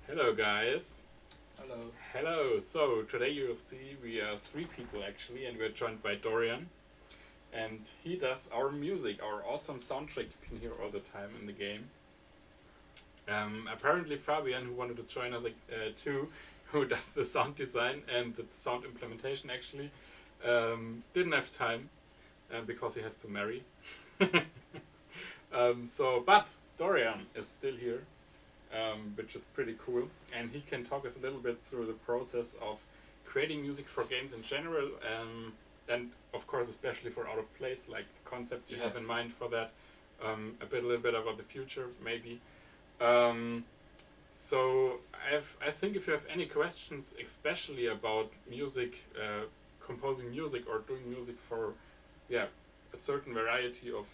Hello guys. Hello. Hello. So today you'll see we are three people actually, and we're joined by Dorian, and he does our music, our awesome soundtrack you can hear all the time in the game. Apparently Fabian, who wanted to join us too, who does the sound design and the sound implementation actually, didn't have time because he has to marry. But Dorian is still here, which is pretty cool. And he can talk us a little bit through the process of creating music for games in general, and of course, especially for out of place, like the concepts you have in mind for that. A little bit about the future, maybe. Um, I think if you have any questions, especially about music, composing music or doing music for, yeah, a certain variety of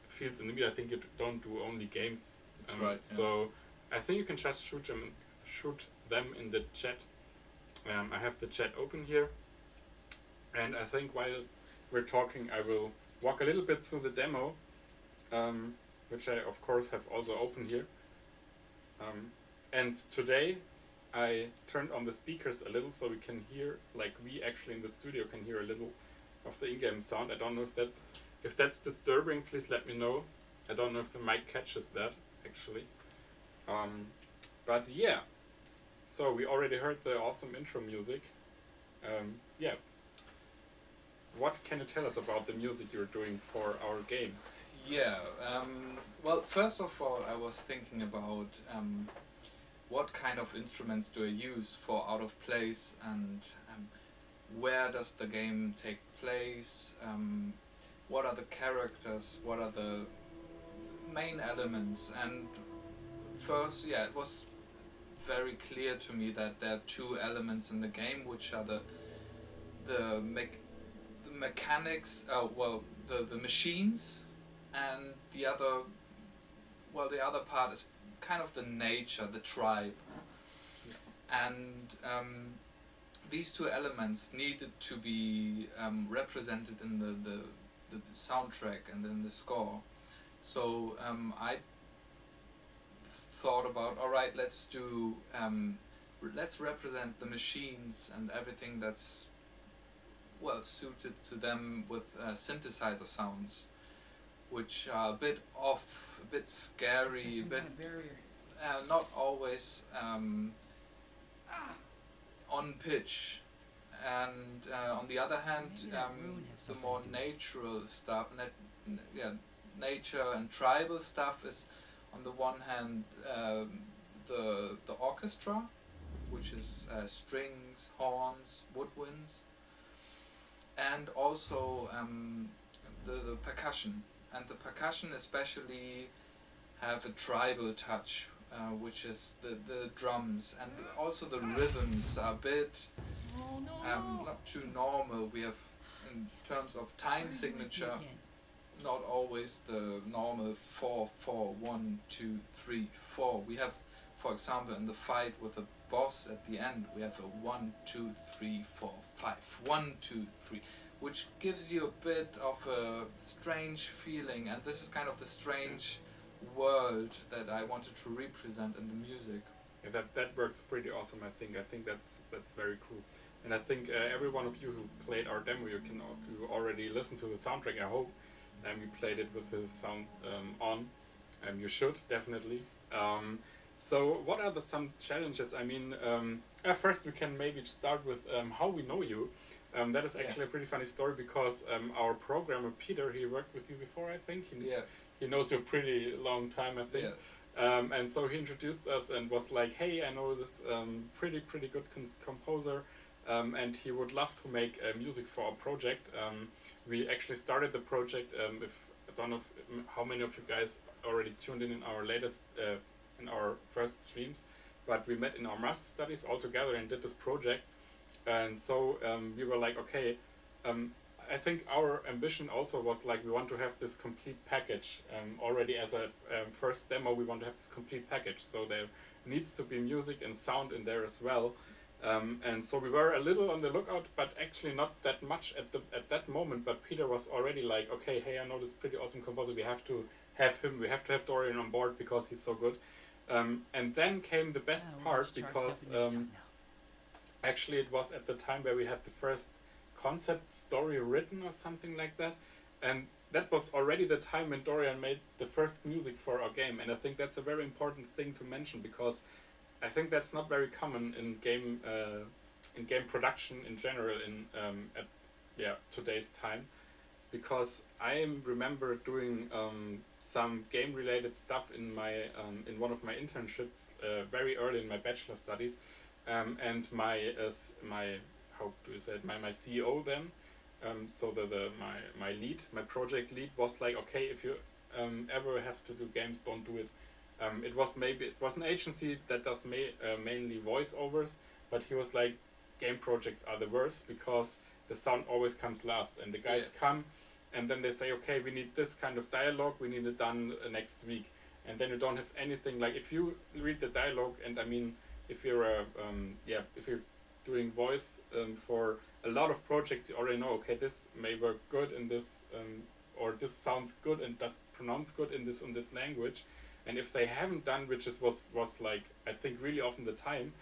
fields in the media. I think you don't do only games. That's right. So I think you can just shoot them in the chat. I have the chat open here, and I think while we're talking, I will walk a little bit through the demo, which I of course have also open here. And today I turned on the speakers a little so we can hear, like we actually in the studio can hear a little of the in-game sound. I don't know if that's disturbing. Please let me know. I don't know if the mic catches that actually. But yeah, so we already heard the awesome intro music. Yeah. What can you tell us about the music you're doing for our game? Yeah. Well, first of all, I was thinking about what kind of instruments do I use for out of place, and where does the game take place? What are the characters? What are the main elements? And first, yeah, it was very clear to me that there are two elements in the game, which are the mechanics. The machines, and the other part is kind of the nature, the tribe, and these two elements needed to be represented in the soundtrack and in the score. So I thought about, all right, let's represent the machines and everything that's well suited to them with synthesizer sounds, which are a bit off, a bit scary, a bit not always on pitch. And on the other hand, the more natural stuff, nature and tribal stuff is, on the one hand, the orchestra, which is strings, horns, woodwinds, and also the percussion. And the percussion especially have a tribal touch, which is the drums, and also the rhythms are a bit not too normal. We have, in terms of time signature, not always the normal 4-4-1-2-3-4. We have, for example, in the fight with the boss at the end, we have a 1-2-3-4-5, 1-2-3, which gives you a bit of a strange feeling, and this is kind of the strange world that I wanted to represent in the music. Yeah, that works pretty awesome. I think that's very cool. And I think every one of you who played our demo, you already listened to the soundtrack. I hope you played it with the sound on. You should definitely. So what are some challenges? I mean, first we can maybe start with how we know you. That is actually a pretty funny story, because our programmer Peter, he worked with you before, I think. He knows you a pretty long time, I think. Yeah. And so he introduced us and was like, hey, I know this pretty good composer, and he would love to make music for our project. We actually started the project, I don't know how many of you guys already tuned in our latest, in our first streams, but we met in our master studies all together and did this project. And so we were like, okay, I think our ambition also was like, we want to have this complete package. Already as a first demo, we want to have this complete package. So there needs to be music and sound in there as well. And so we were a little on the lookout, but actually not that much at that moment. But Peter was already like, okay, hey, I know this pretty awesome composer. We have to have him. We have to have Dorian on board because he's so good. And then came the best part, because actually it was at the time where we had the first concept story written or something like that, and that was already the time when Dorian made the first music for our game. And I think that's a very important thing to mention, because I think that's not very common in game production in general at today's time, because I remember doing some game related stuff in one of my internships very early in my bachelor studies, and my how do you say it, my CEO then, so my project lead was like, okay, if you ever have to do games, don't do it. It was an agency that does mainly voiceovers, but he was like, game projects are the worst, because the sound always comes last, and the guys come, and then they say, okay, we need this kind of dialogue, we need it done next week, and then you don't have anything. Like, if you read the dialogue, and I mean, if you're if you're doing voice for a lot of projects, you already know, okay, this may work good in this, or this sounds good and does pronounce good in this language. And if they haven't done, which was like, I think really often the time,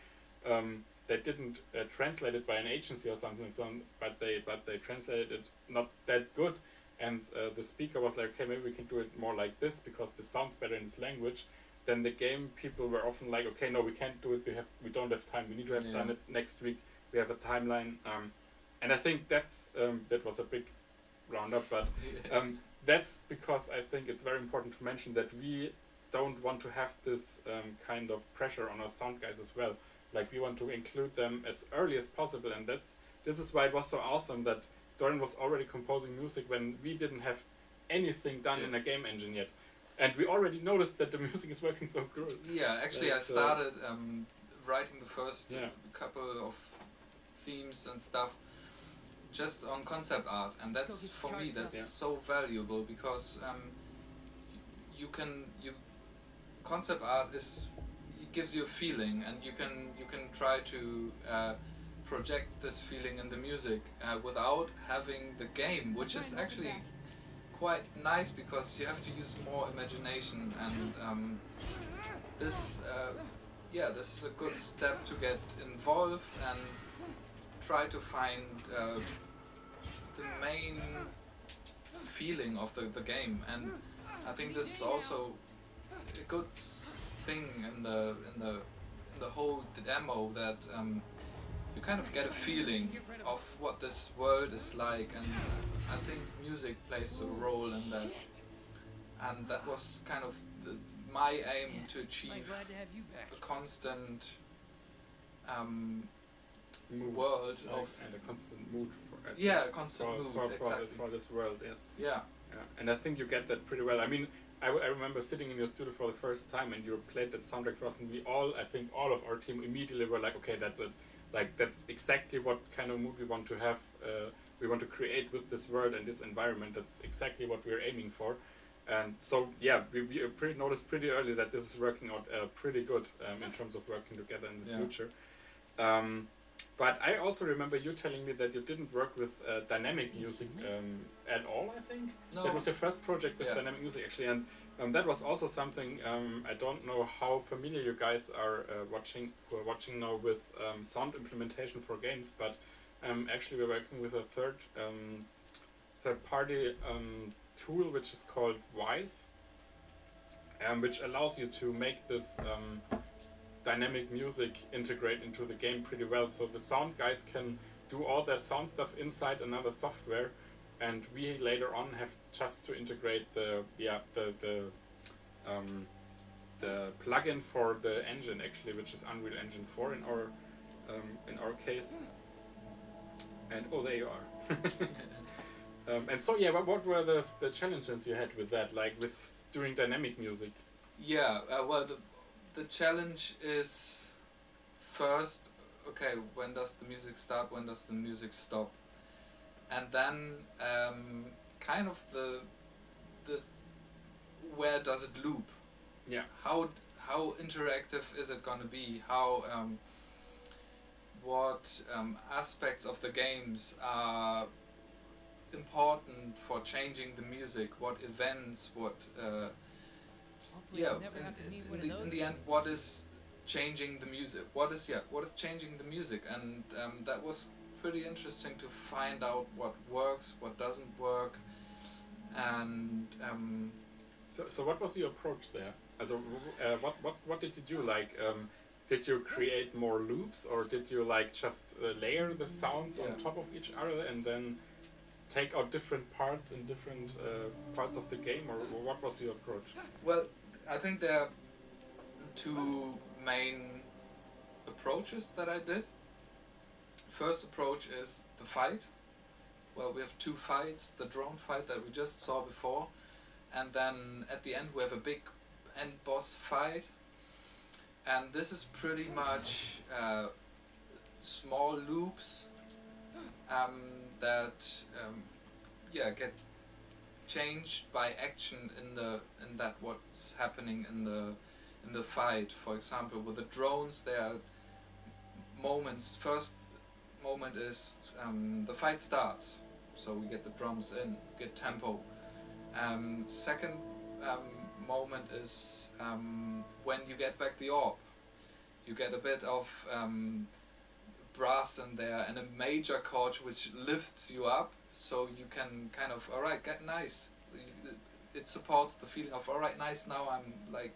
they didn't translate it by an agency or something, but they translated it not that good, and the speaker was like, okay, maybe we can do it more like this, because this sounds better in this language. Then the game people were often like, okay, no, we can't do it, we don't have time, we need to have done it next week, we have a timeline, and I think that was a big roundup, but that's because I think it's very important to mention that we don't want to have this kind of pressure on our sound guys as well. Like, we want to include them as early as possible, and this is why it was so awesome that Dorian was already composing music when we didn't have anything done in a game engine yet, and we already noticed that the music is working so good. Yeah, actually, I started writing the first couple of themes and stuff just on concept art, and that's, for me, that's so valuable, because concept art it gives you a feeling, and you can try to project this feeling in the music without having the game, which is actually quite nice, because you have to use more imagination, and this is a good step to get involved and try to find the main feeling of the game. And I think this is also a good thing in the whole demo, that you kind of get a feeling of what this world is like, and I think music plays a role in that, and that was kind of my aim, to achieve a constant world of, and a constant mood for this world. And I think you get that pretty well. I mean, I remember sitting in your studio for the first time, and you played that soundtrack for us, and I think all of our team immediately were like, okay, that's it. Like, that's exactly what kind of mood we want to have. We want to create with this world and this environment. That's exactly what we're aiming for. And so, we noticed pretty early that this is working out pretty good in terms of working together in the future. But I also remember you telling me that you didn't work with dynamic music at all, I think? No. That was your first project with dynamic music, actually. And that was also something, I don't know how familiar you guys are who are watching now with sound implementation for games, but actually we're working with a third-party tool, which is called Wise, which allows you to make this dynamic music integrate into the game pretty well. So the sound guys can do all their sound stuff inside another software, and we later on have just to integrate the plugin for the engine, actually, which is Unreal Engine 4 in our case. And there you are. And so what were the challenges you had with that, like with doing dynamic music? Well, the challenge is, first, okay, when does the music start, when does the music stop? And then kind of the where does it loop? Yeah. How interactive is it gonna be? How what aspects of the games are important for changing the music? What events? What yeah, in the end, what is changing the music? What is changing the music? And that was pretty interesting to find out what works, what doesn't work, and so what was your approach there? Also, what did you do? Like, did you create more loops, or did you like just layer the sounds on top of each other and then take out different parts in different parts of the game, or what was your approach? Well, I think there are two main approaches that I did. First approach is the fight. Well, we have two fights, the drone fight that we just saw before, and then at the end we have a big end boss fight, and this is pretty much small loops that get changed by action in that what's happening in the fight. For example, with the drones, there are moments. First moment is the fight starts, so we get the drums in, get tempo. Second moment is when you get back the orb. You get a bit of brass in there and a major chord which lifts you up, so you can kind of, alright, get nice. It supports the feeling of, alright, nice, now I'm like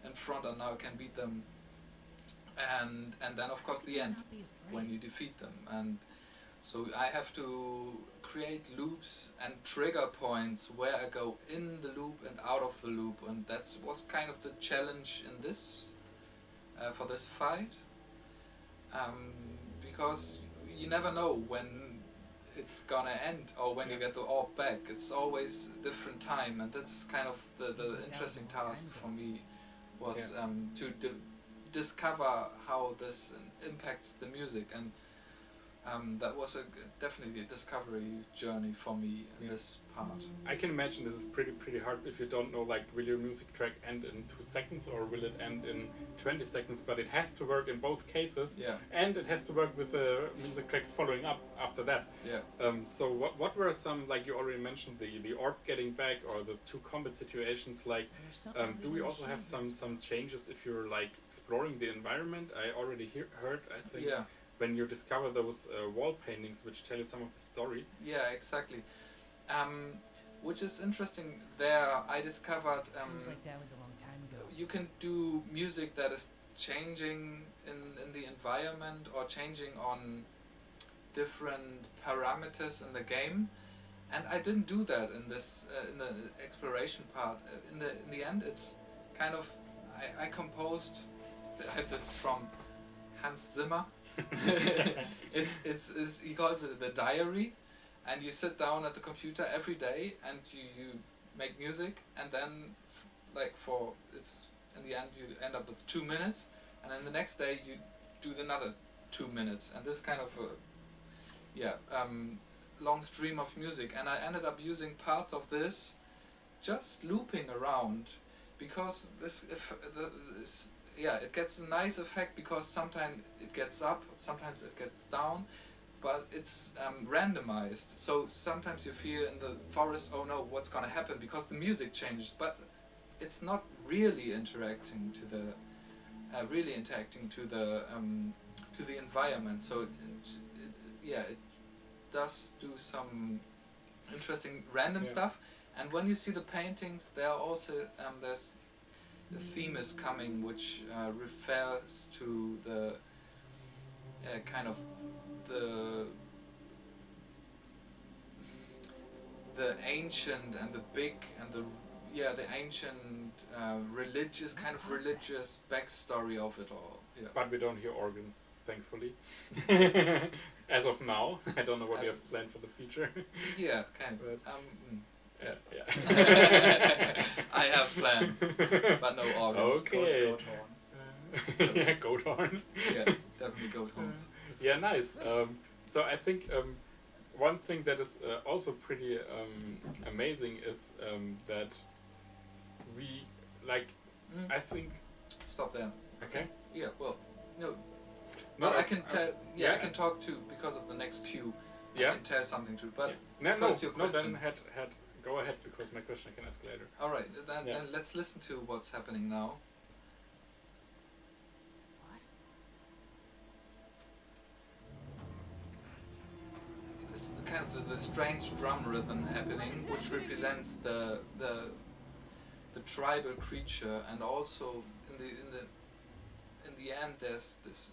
in front and now I can beat them. And then of course the end, when you defeat them. And so I have to create loops and trigger points where I go in the loop and out of the loop, and that was kind of the challenge in this for this fight, because you never know when it's gonna end or when you get the orb back. It's always a different time, and that's kind of the interesting task for me was to discover how this impacts the music, and that was definitely a discovery journey for me in this part. I can imagine this is pretty hard if you don't know, like, will your music track end in 2 seconds or will it end in 20 seconds, but it has to work in both cases, and it has to work with the music track following up after that. So what were some, like you already mentioned, the orb getting back or the 2 combat situations, like do we also have some changes if you're like exploring the environment? I already heard, I think, when you discover those wall paintings which tell you some of the story. Yeah, exactly. Which is interesting. There I discovered Seems like that was a long time ago. You can do music that is changing in the environment or changing on different parameters in the game, and I didn't do that in this in the exploration part. In the end, it's kind of I composed. I have this from Hans Zimmer. it's he calls it the diary, and you sit down at the computer every day and you make music, and then like for it's in the end you end up with 2 minutes, and then the next day you do another 2 minutes, and this kind of long stream of music, and I ended up using parts of this just looping around, because it gets a nice effect, because sometimes it gets up, sometimes it gets down, but it's randomized. So sometimes you feel in the forest, oh no, what's gonna happen, because the music changes, but it's not really interacting to the environment. So it does do some interesting random stuff. And when you see the paintings, there are also there's the theme is coming, which refers to the kind of the ancient and the big and the ancient religious kind of religious backstory of it all. Yeah. But we don't hear organs, thankfully. As of now, I don't know what you have planned for the future. Yeah, kind of. Yeah. I have plans, but no organ. Okay. Goat horn. Yeah, goat horn. Yeah, definitely goat horns. Yeah, nice. So I think one thing that is also pretty amazing is that we I think. Stop there. Okay. Yeah. Well, no. No, but I can tell. I can talk to because of the next cue. I can tell something to. But first your question. Then go ahead, because my question I can ask later. All right, then Yeah. then let's listen to what's happening now. What? This kind of the strange drum rhythm happening, which represents the tribal creature, and also in the end there's this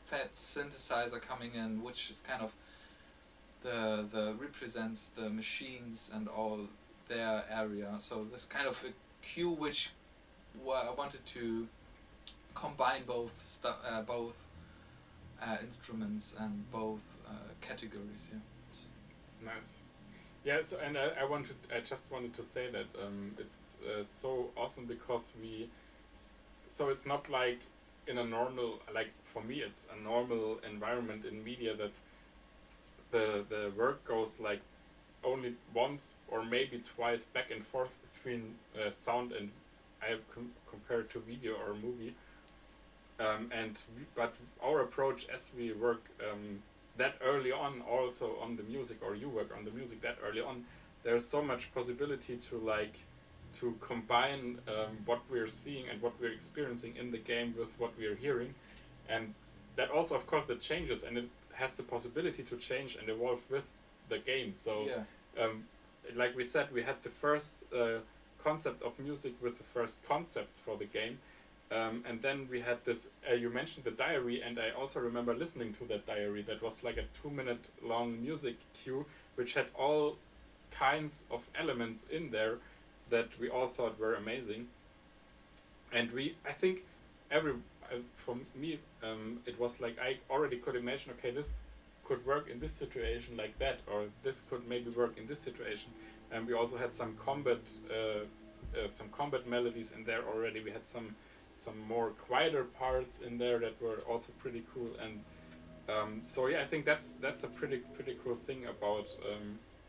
fat synthesizer coming in, which is kind of the represents the machines and all their area. So this kind of a cue which I wanted to combine both instruments and both categories. Yeah. Nice. Yeah. So, and I just wanted to say that it's so awesome because so it's not like in a normal, like for me it's a normal environment in media that the work goes like only once or maybe twice back and forth between sound and compared to video or movie. But our approach as we work that early on also on the music, or you work on the music that early on, there's so much possibility to combine what we're seeing and what we're experiencing in the game with what we're hearing, and that also of course that changes, and it has the possibility to change and evolve with the game. So Yeah. like we said, we had the first concept of music with the first concepts for the game, and then we had this you mentioned the diary, and I also remember listening to that diary. That was like a 2-minute long music cue which had all kinds of elements in there that we all thought were amazing. And I think for me it was like I already could imagine, okay, this could work in this situation like that, or this could maybe work in this situation. And we also had some combat melodies in there already. We had some more quieter parts in there that were also pretty cool. And so yeah, I think that's a pretty cool thing about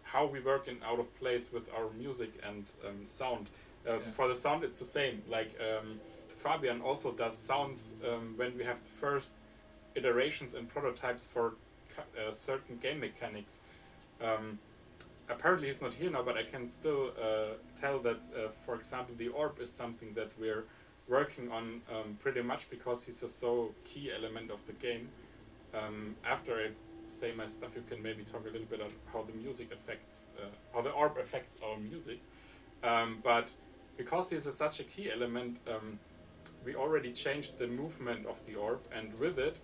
how we work in Out of Place with our music and sound. For the sound it's the same, like Fabian also does sounds when we have the first iterations and prototypes for certain game mechanics. Apparently he's not here now, but I can still tell that for example the orb is something that we're working on pretty much because he's a so key element of the game. After I say my stuff, you can maybe talk a little bit about how the music affects, how the orb affects our music. But because he's such a key element, we already changed the movement of the orb, and with it,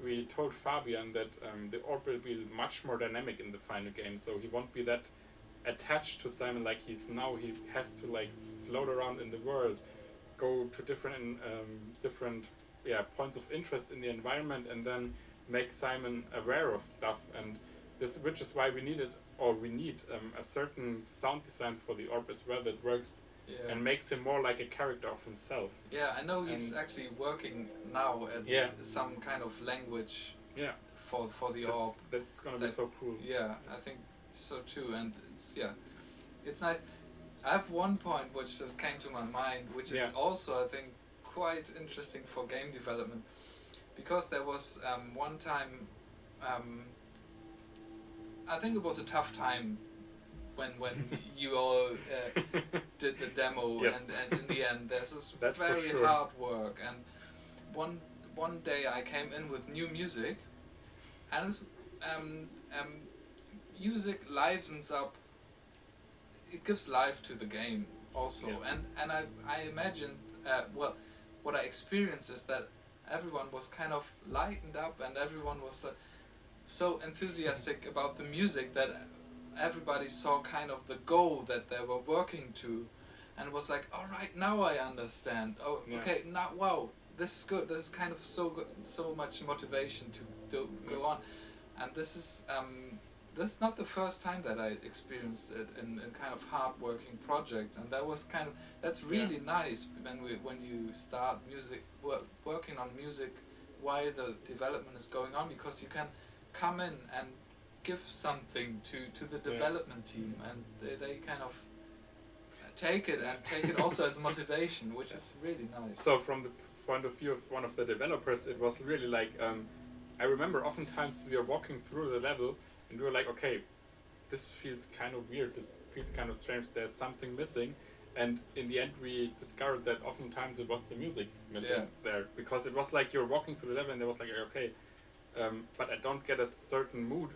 we told Fabian that the orb will be much more dynamic in the final game. So he won't be that attached to Simon like he's now. He has to like float around in the world, go to different points of interest in the environment, and then make Simon aware of stuff. And which is why we need a certain sound design for the orb as well that works and makes him more like a character of himself. Yeah, I know he's actually working now at some kind of language for the orb. That's gonna be so cool. Yeah, I think so too. And it's nice. I have one point which just came to my mind, which is also I think quite interesting for game development, because there was one time I think it was a tough time when you all did the demo, and in the end there's this very hard work, and one day I came in with new music, and music livens up, it gives life to the game also, and I imagine what I experienced is that everyone was kind of lightened up, and everyone was so enthusiastic about the music that everybody saw kind of the goal that they were working to, and was like, all right, now I understand. Okay, now wow, this is good. This is kind of so much motivation to go on, and this is not the first time that I experienced it in kind of hard working projects, and that's really nice when you start working on music while the development is going on, because you can come in and give something to the development team, and they kind of take it also as motivation, which is really nice. So from the point of view of one of the developers, it was really like I remember oftentimes we were walking through the level and we were like, okay, this feels kind of weird, this feels kind of strange, there's something missing. And in the end we discovered that oftentimes it was the music missing there, because it was like you're walking through the level and there was like, okay, but I don't get a certain mood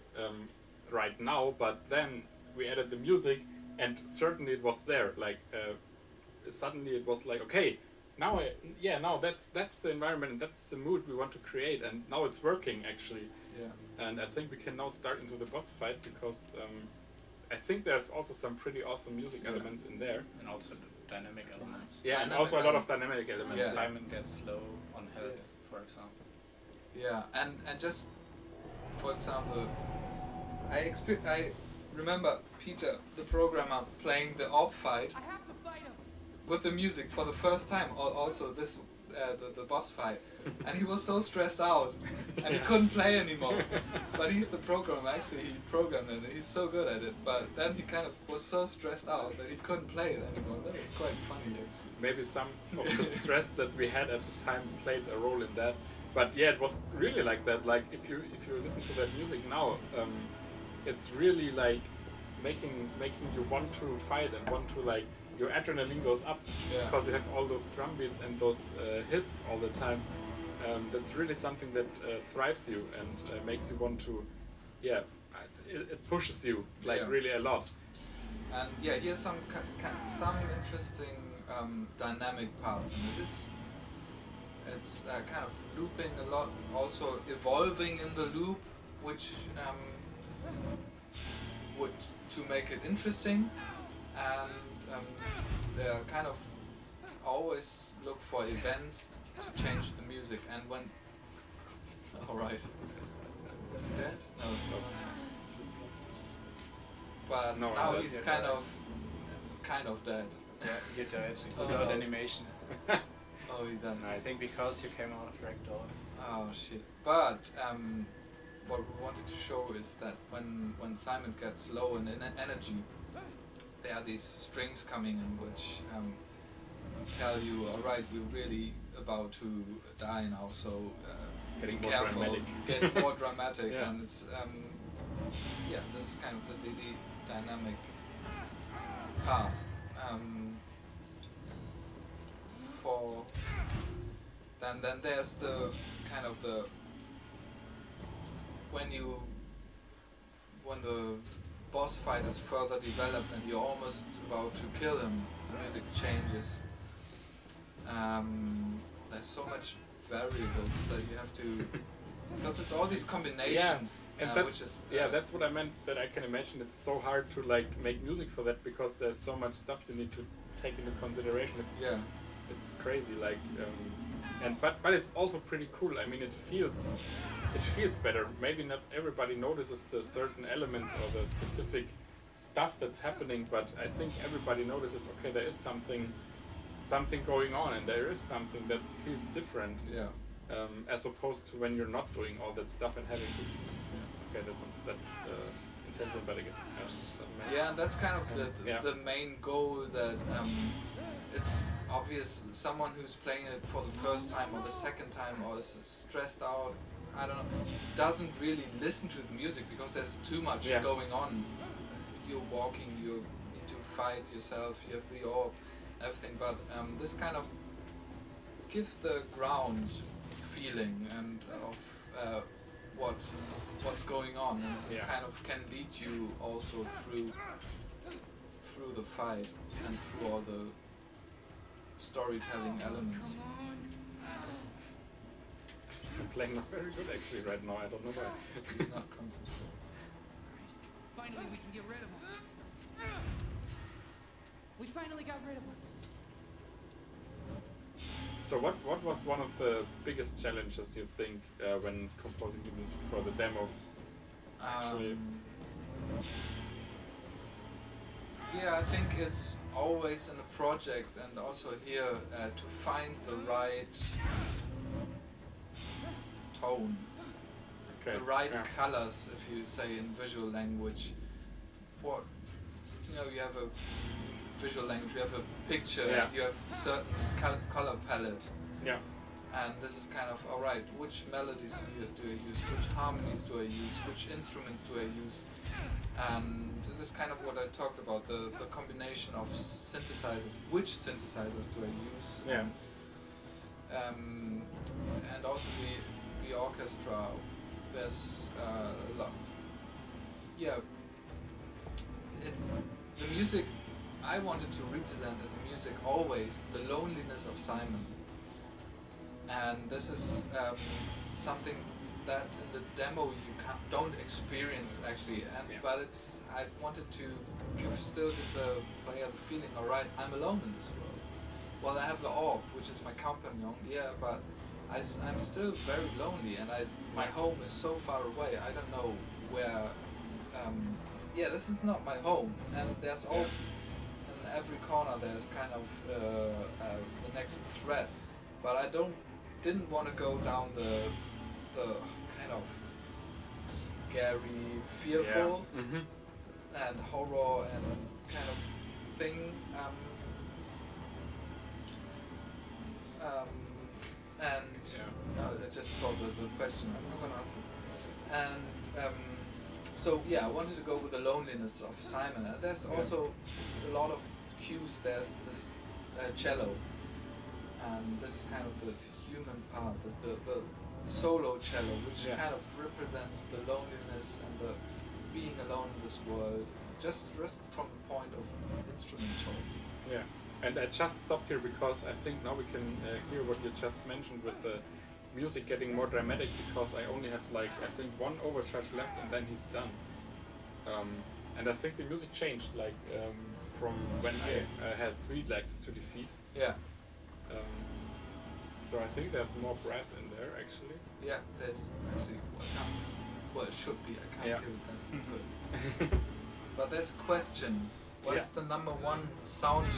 right now, but then we added the music and certainly it was there, like suddenly it was like, okay, now now that's the environment and that's the mood we want to create, and now it's working actually. And I think we can now start into the boss fight, because I think there's also some pretty awesome music elements in there, and also the dynamic elements. Yeah, and also a lot of dynamic elements. Simon gets low on health, for example. Yeah, and just for example, I remember Peter, the programmer, playing the orb fight I have to fight him. with the music for the first time. Also this the boss fight, and he was so stressed out, and he couldn't play anymore. But he's the programmer. Actually, he programmed it. And he's so good at it. But then he kind of was so stressed out that he couldn't play it anymore. That was quite funny, actually. Maybe some of the stress that we had at the time played a role in that. But yeah, it was really like that. Like if you listen to that music now, it's really like making you want to fight and want to, like, your adrenaline goes up because you have all those drum beats and those hits all the time. That's really something that thrives you and makes you want to, it pushes you like really a lot. And here's some interesting dynamic parts. And it's kind of looping a lot, also evolving in the loop, which would to make it interesting, and they're kind of always look for events to change the music. And when alright, is he dead? No. But no, now he's kind of dead. Yeah, you died without animation. Oh, he died. I think because you came out of Ragdoll. Oh shit. But what we wanted to show is that when Simon gets low in energy, there are these strings coming in which tell you, alright, you're really about to die now, so Getting be more careful, dramatic. get more dramatic. Yeah. And it's this is kind of the dynamic part. Then there's the kind of the when the boss fight is further developed and you're almost about to kill him, the music changes. There's so much variables that you have to, because it's all these combinations. And that's what I meant, that I can imagine it's so hard to like make music for that, because there's so much stuff you need to take into consideration. It's crazy, like, but it's also pretty cool. I mean, it feels better. Maybe not everybody notices the certain elements or the specific stuff that's happening, but I think everybody notices, okay, there is something going on, and there is something that feels different. As opposed to when you're not doing all that stuff and having to. Okay, that's intention, but again, doesn't matter. Yeah, and that's kind of the main goal, that it's obvious someone who's playing it for the first time or the second time or is stressed out, I don't know, doesn't really listen to the music because there's too much going on. You're walking, you need to fight yourself, you have the orb, everything, but this kind of gives the ground feeling and of what's going on, and this kind of can lead you also through the fight and through all the storytelling elements. I'm playing not very good actually right now, I don't know why. He's not concentrating. Finally, we can get rid of him. We finally got rid of him. So what was one of the biggest challenges you think when composing the music for the demo? Actually, I think it's always in a project, and also here to find the right tone, the right colors, if you say in visual language. What, you have a visual language, you have a picture, and you have certain color palette. and this is kind of, alright, which melodies do I use, which harmonies do I use, which instruments do I use, and this is kind of what I talked about, the combination of synthesizers, which synthesizers do I use, Yeah. And also the orchestra, there's a lot. Yeah, the music, I wanted to represent in the music always the loneliness of Simon. And this is something that in the demo you don't experience actually, and but I wanted to give the player the feeling, alright, I'm alone in this world. Well, I have the orb, which is my companion, yeah, but I'm still very lonely, and my home is so far away, I don't know where, this is not my home, and there's all, in every corner there's kind of the next thread, but I didn't want to go down the kind of scary, fearful, and horror and kind of thing. I just saw the question. I'm not gonna answer. And so yeah, I wanted to go with the loneliness of Simon. And there's also a lot of cues. There's this cello, and this is kind of the human part, the solo cello, which kind of represents the loneliness and the being alone in this world, just from the point of instrument choice. Yeah, and I just stopped here because I think now we can hear what you just mentioned with the music getting more dramatic, because I only have like, I think, one overcharge left and then he's done. And I think the music changed like from when I had 3 legs to defeat. Yeah. So I think there's more brass in there actually. Yeah, there's actually, well, it should be, I can't hear it that good. But there's a question, what is the #1 sound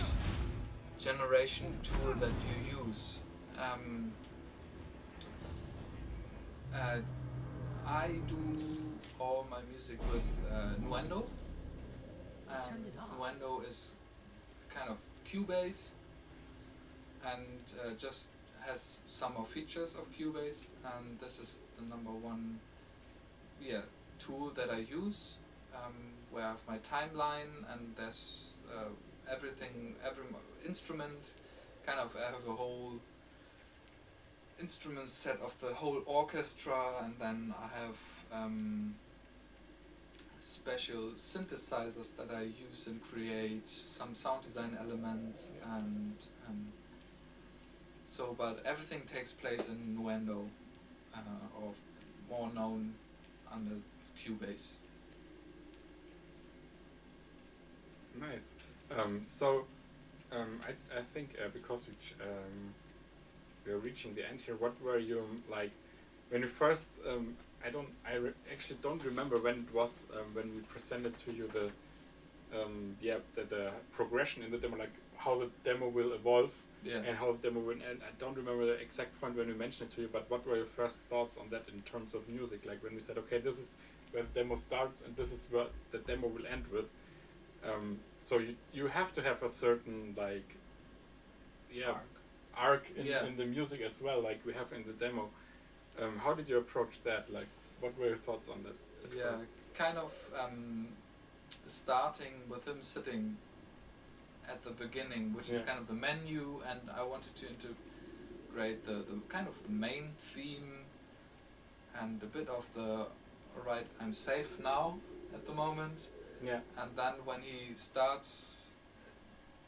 generation tool that you use? I do all my music with Nuendo. Nuendo is kind of Cubase and just has some more features of Cubase, and this is the #1 tool that I use, where I have my timeline, and there's every instrument, kind of I have a whole instrument set of the whole orchestra, and then I have special synthesizers that I use and create some sound design elements, and so, but everything takes place in Nuendo, or more known under Cubase. Nice. I think because we are reaching the end here, what were you like when you first? Actually don't remember when it was when we presented to you the progression in the demo, like how the demo will evolve. And how the demo will end. I don't remember the exact point when we mentioned it to you, but what were your first thoughts on that in terms of music? Like when we said, okay, this is where the demo starts and this is where the demo will end with. So you have to have a certain like arc in the music as well, like we have in the demo. How did you approach that? Like, what were your thoughts on that at first? Kind of starting with him sitting at the beginning, which is kind of the menu, and I wanted to integrate the kind of the main theme and a bit of the, alright, I'm safe now at the moment. And then when he starts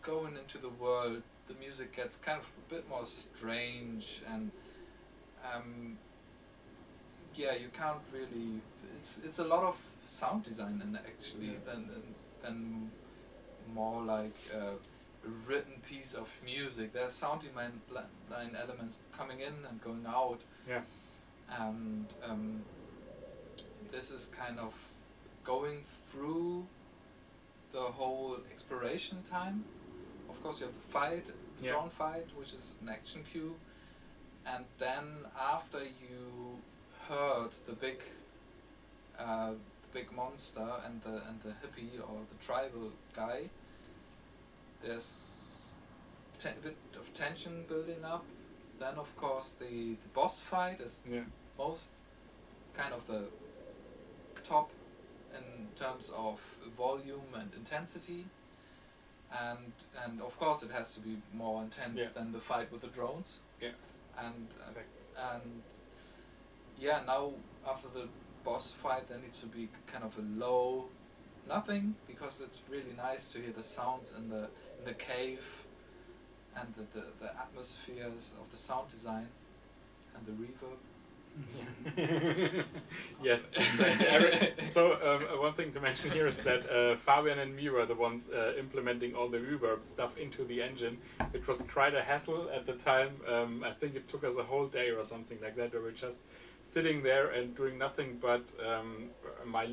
going into the world, the music gets kind of a bit more strange, and you can't really, it's a lot of sound design in actually than more like a written piece of music. There's sound line elements coming in and going out. And this is kind of going through the whole exploration time. Of course you have the fight, the drone fight, which is an action cue, and then after you heard the big monster and the hippie or the tribal guy, there's a bit of tension building up, then of course the boss fight is Yeah. most kind of the top in terms of volume and intensity, and of course it has to be more intense Yeah. than the fight with the drones. Yeah. And Exactly. and yeah, now after the boss fight there needs to be kind of a low nothing, because it's really nice to hear the sounds in the cave and the atmospheres of the sound design and the reverb. Yes. So one thing to mention here is that Fabian and me were the ones implementing all the reverb stuff into the engine. It was quite a hassle at the time. I think it took us a whole day or something like that, where we're just sitting there and doing nothing but my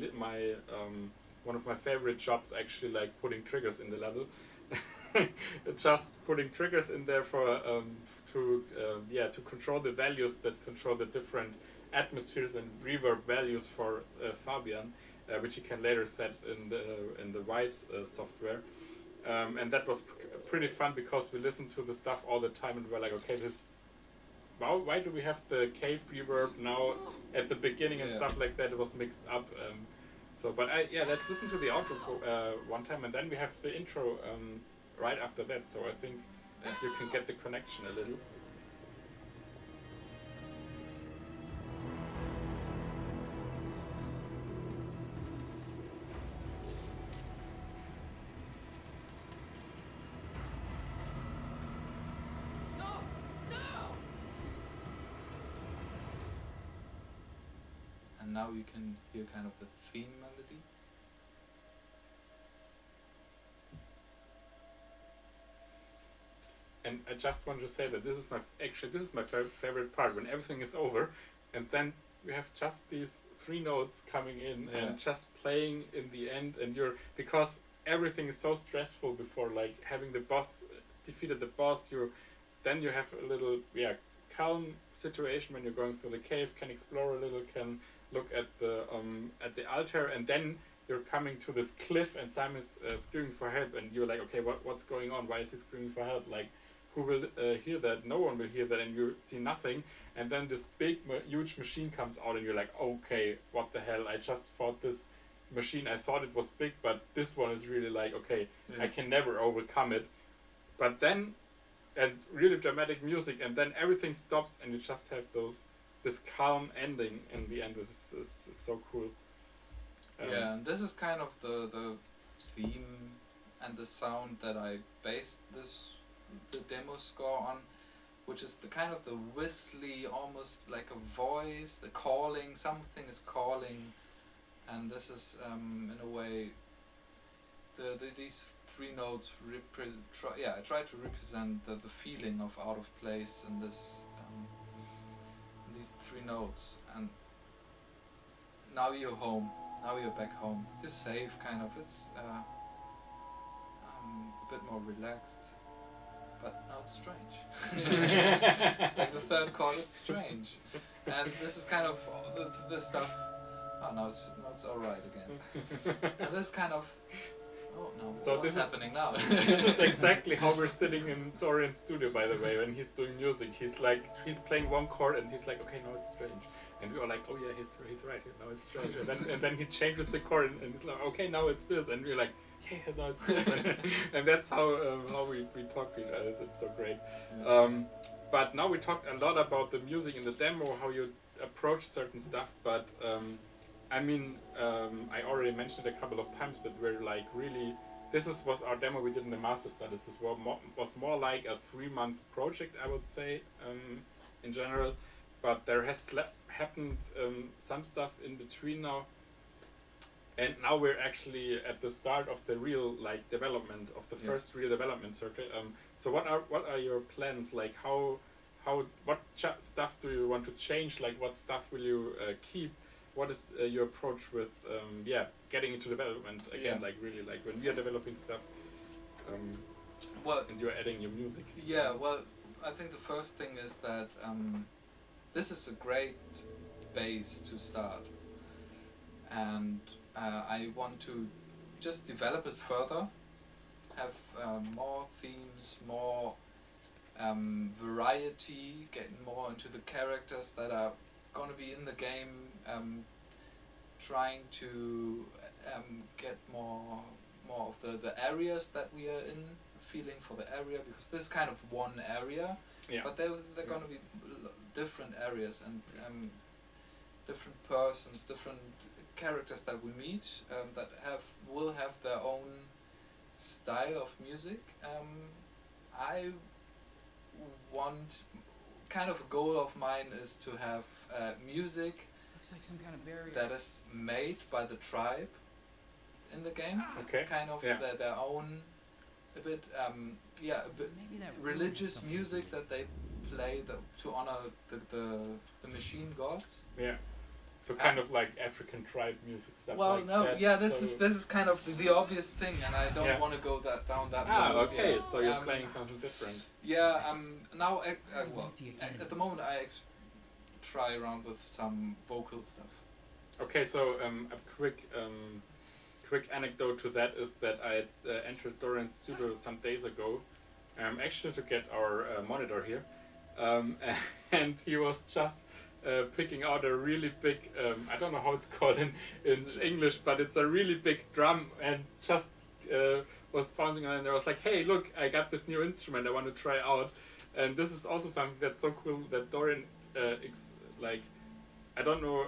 one of my favorite jobs, actually, like putting triggers in the level. Just putting triggers in there for to control the values that control the different atmospheres and reverb values for Fabian, which you can later set in the Wise software. And that was pretty fun, because we listened to the stuff all the time and we're like, okay, why do we have the cave reverb now at the beginning and stuff like that? It was mixed up. But let's listen to the outro for, one time, and then we have the intro right after that. So I think you can get the connection a little. No! No! And now you can hear kind of the theme melody. And I just want to say that this is my favorite part, when everything is over, and then we have just these 3 notes coming in and just playing in the end, and because everything is so stressful before, like having the boss defeated the boss, then you have a little calm situation when you're going through the cave, can explore a little, can look at the altar, and then you're coming to this cliff and Simon's screaming for help, and you're like, okay, what's going on? Why is he screaming for help? Like, who will hear that? No one will hear that, and you see nothing. And then this big, huge machine comes out, and you're like, okay, what the hell? I just fought this machine. I thought it was big, but this one is really like, okay, I can never overcome it. But then, and really dramatic music, and then everything stops, and you just have this calm ending in the end. This is so cool. And this is kind of the theme and the sound that I based the demo score on, which is the kind of the whistly, almost like a voice, the calling, something is calling, and this is in a way these 3 notes I try to represent the feeling of out of place in this these 3 notes. And now you're home. Now you're back home. You're safe, kind of. It's a bit more relaxed, but now it's strange. It's like the 3rd chord is strange, and this is kind of this stuff. Oh, now it's all right again. And this kind of. Oh no! So what's happening now? This is exactly how we're sitting in Dorian's studio, by the way, when he's doing music. He's playing one chord and he's like, okay, now it's strange. And we are like, oh yeah, he's right, now it's strange. And then he changes the chord and he's like, okay, now it's this. And we're like, yeah, now it's this. And that's how we talk to each other. It's so great. But now we talked a lot about the music in the demo, how you approach certain stuff. But I mean, I already mentioned a couple of times that we're like really. Was our demo we did in the master studies. This was more like a 3-month project, I would say, in general. But there has happened some stuff in between now, and now we're actually at the start of the real development of the first real development circle. So what are your plans? Like what stuff do you want to change? Like what stuff will you keep? What is your approach with getting into development again? Like really, like when we are developing stuff, and you're adding your music. Yeah, well, I think the first thing is that this is a great base to start, and I want to just develop it further, have more themes, more variety, getting more into the characters that are gonna be in the game, trying to get more of the areas that we are in, feeling for the area, because this is kind of one area, but they're gonna be different areas and different persons, different characters that we meet that will have their own style of music. I want, kind of a goal of mine is to have music Looks like some kind of barrier. that is made by the tribe in the game. Okay. Kind of their own, a bit Maybe that religious something. music that they play to honor the machine gods. Yeah. So kind of like African tribe music stuff. Well, like no, that. yeah, this So- is kind of the obvious thing, and I don't Yeah. want to go down that Ah, road. okay. Yeah. So you're playing something different. Yeah, now well, Empty again. at the moment I try around with some vocal stuff. Okay, so a quick anecdote to that is that I entered Dorian's studio some days ago, actually to get our monitor here, and he was just picking out a really big, I don't know how it's called in English, but it's a really big drum, and just was bouncing on it, and I was like, hey, look, I got this new instrument I want to try out. And this is also something that's so cool that Dorian, I don't know,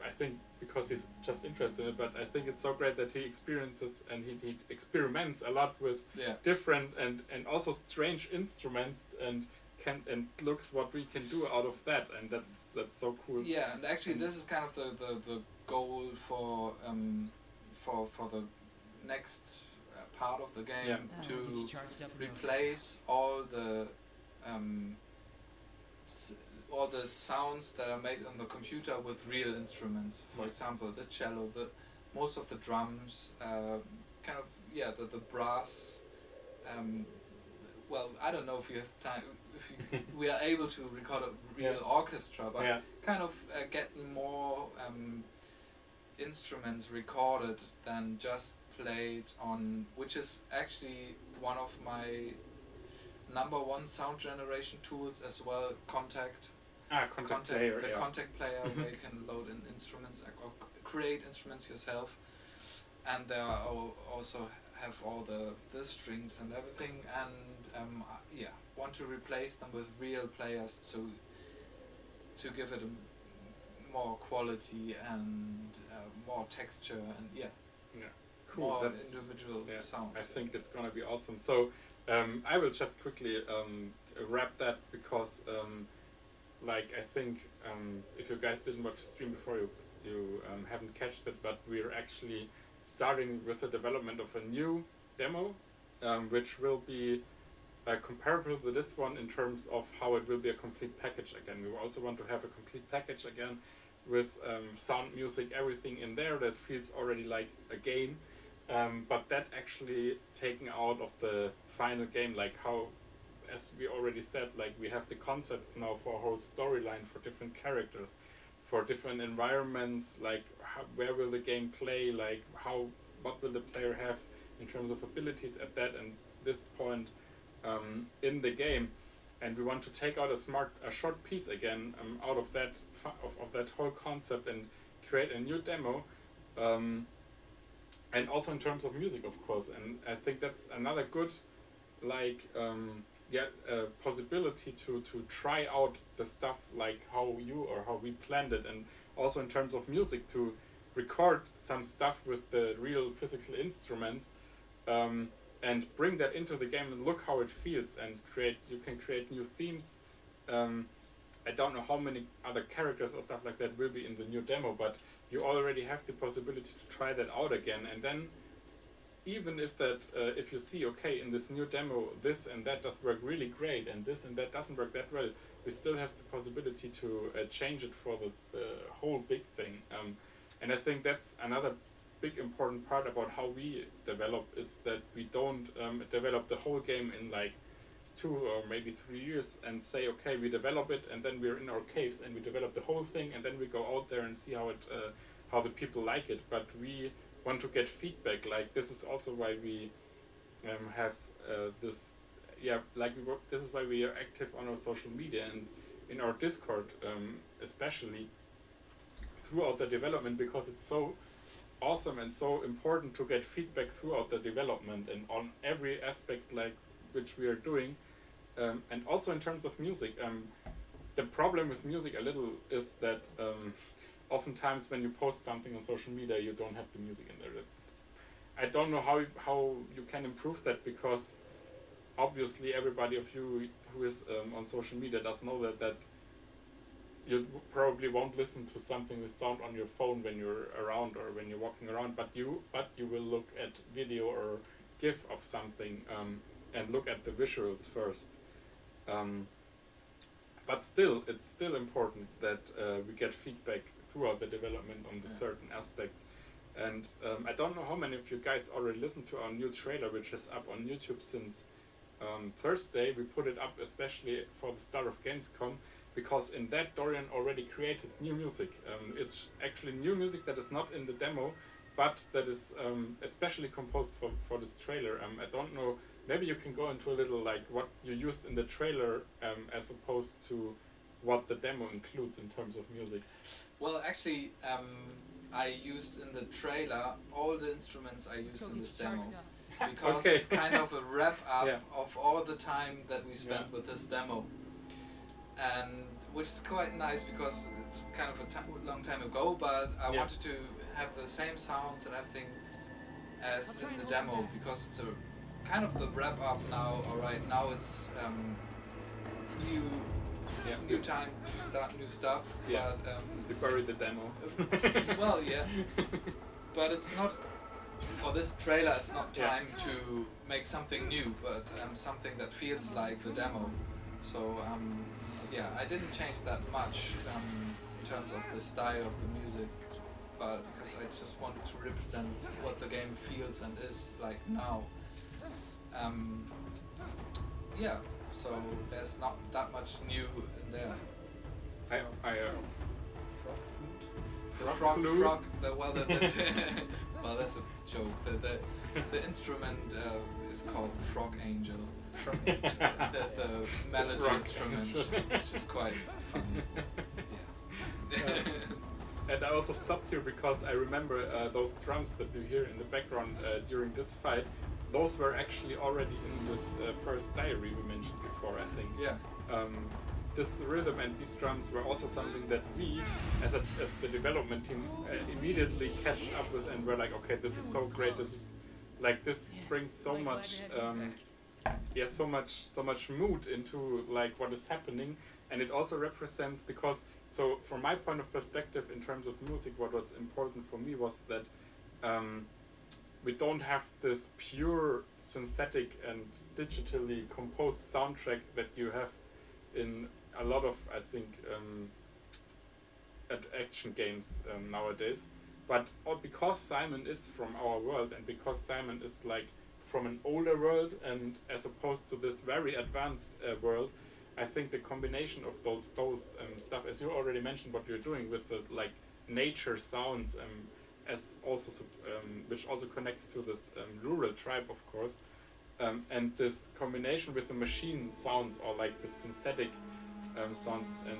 I think because he's just interested in it, but I think it's so great that he experiences and he experiments a lot with different and also strange instruments and looks what we can do out of that, and that's so cool. Yeah, and actually this is kind of the goal for the next part of the game, Yeah. Ah, to we'll get you charged up in no time. replace all the sounds that are made on the computer with real instruments. For example, the cello, most of the drums, kind of the brass. Well, I don't know if you have time, we are able to record a real orchestra, but kind of getting more instruments recorded than just played on, which is actually one of my number one sound generation tools as well. Contact Player, the Contact player where you can load in instruments or create instruments yourself, and there are also have all the strings and everything, and want to replace them with real players to give it a more quality and more texture and cool. more That's, individual sounds. I think it's gonna be awesome. So I will just quickly wrap that because I think if you guys didn't watch the stream before, you haven't catched it, but we're actually starting with the development of a new demo, which will be comparable to this one in terms of how it will be a complete package again. We also want to have a complete package again with sound, music, everything in there that feels already like a game, but that actually taken out of the final game, like how, as we already said, like we have the concepts now for a whole storyline, for different characters, for different environments, like where will the game play, like what will the player have in terms of abilities at that and this point in the game, and we want to take out a short piece again out of that of that whole concept and create a new demo, and also in terms of music, of course. And I think that's another good possibility to try out the stuff like how we planned it, and also in terms of music to record some stuff with the real physical instruments, and bring that into the game and look how it feels, and you can create new themes. I don't know how many other characters or stuff like that will be in the new demo, but you already have the possibility to try that out again. And then even if you see, okay, in this new demo this and that does work really great and this and that doesn't work that well, we still have the possibility to change it for the whole big thing. And I think that's another big important part about how we develop, is that we don't develop the whole game in like 2 or maybe 3 years and say, okay, we develop it and then we're in our caves and we develop the whole thing and then we go out there and see how the people like it. But we want to get feedback. Like, this is also why we have this yeah, like this is why we are active on our social media and in our Discord, especially throughout the development, because it's so awesome and so important to get feedback throughout the development and on every aspect like which we are doing, and also in terms of music. The problem with music a little is that oftentimes when you post something on social media, you don't have the music in there. I don't know how you can improve that, because obviously everybody of you who is on social media does know that you probably won't listen to something with sound on your phone when you're around or when you're walking around, but you will look at video or GIF of something, and look at the visuals first. But still, it's still important that we get feedback throughout the development on the certain aspects. And I don't know how many of you guys already listened to our new trailer, which is up on YouTube since Thursday. We put it up especially for the start of Gamescom, because in that Dorian already created new music. It's actually new music that is not in the demo, but that is especially composed for this trailer. I don't know, maybe you can go into a little like what you used in the trailer as opposed to what the demo includes in terms of music. Well, actually, I used in the trailer all the instruments I used in this demo. Because Okay. it's kind of a wrap up Yeah. of all the time that we spent with this demo. And which is quite nice, because it's kind of a long time ago, but I wanted to have the same sounds and everything as in the demo, because it's a kind of the wrap up now. Alright, now it's new time to start new stuff. Yeah. But We buried the demo. well, yeah, but it's not for this trailer. It's not time to make something new, but something that feels like the demo. So yeah, I didn't change that much in terms of the style of the music, but because I just wanted to represent what the game feels and is like now. Yeah, so there's not that much new in there. Frog flute? Well, that's a joke. The instrument is called the Frog Angel. The melody Frog instrument, Angel. which is quite funny. Yeah. And I also stopped here because I remember those drums that you hear in the background during this fight. Those were actually already in this first diary we mentioned before, I think. Yeah. This rhythm and these drums were also something that we, as the development team, immediately catch up with, and we're like, okay, this is so great. This brings so much, so much mood into like what is happening, and it also represents, because so from my point of perspective in terms of music, what was important for me was that we don't have this pure synthetic and digitally composed soundtrack that you have in a lot of, I think, action games nowadays. But because Simon is from our world, and because Simon is like from an older world, and as opposed to this very advanced world, I think the combination of those both stuff, as you already mentioned, what you're doing with the like nature sounds, as also which also connects to this rural tribe, of course, and this combination with the machine sounds, or like the synthetic sounds, and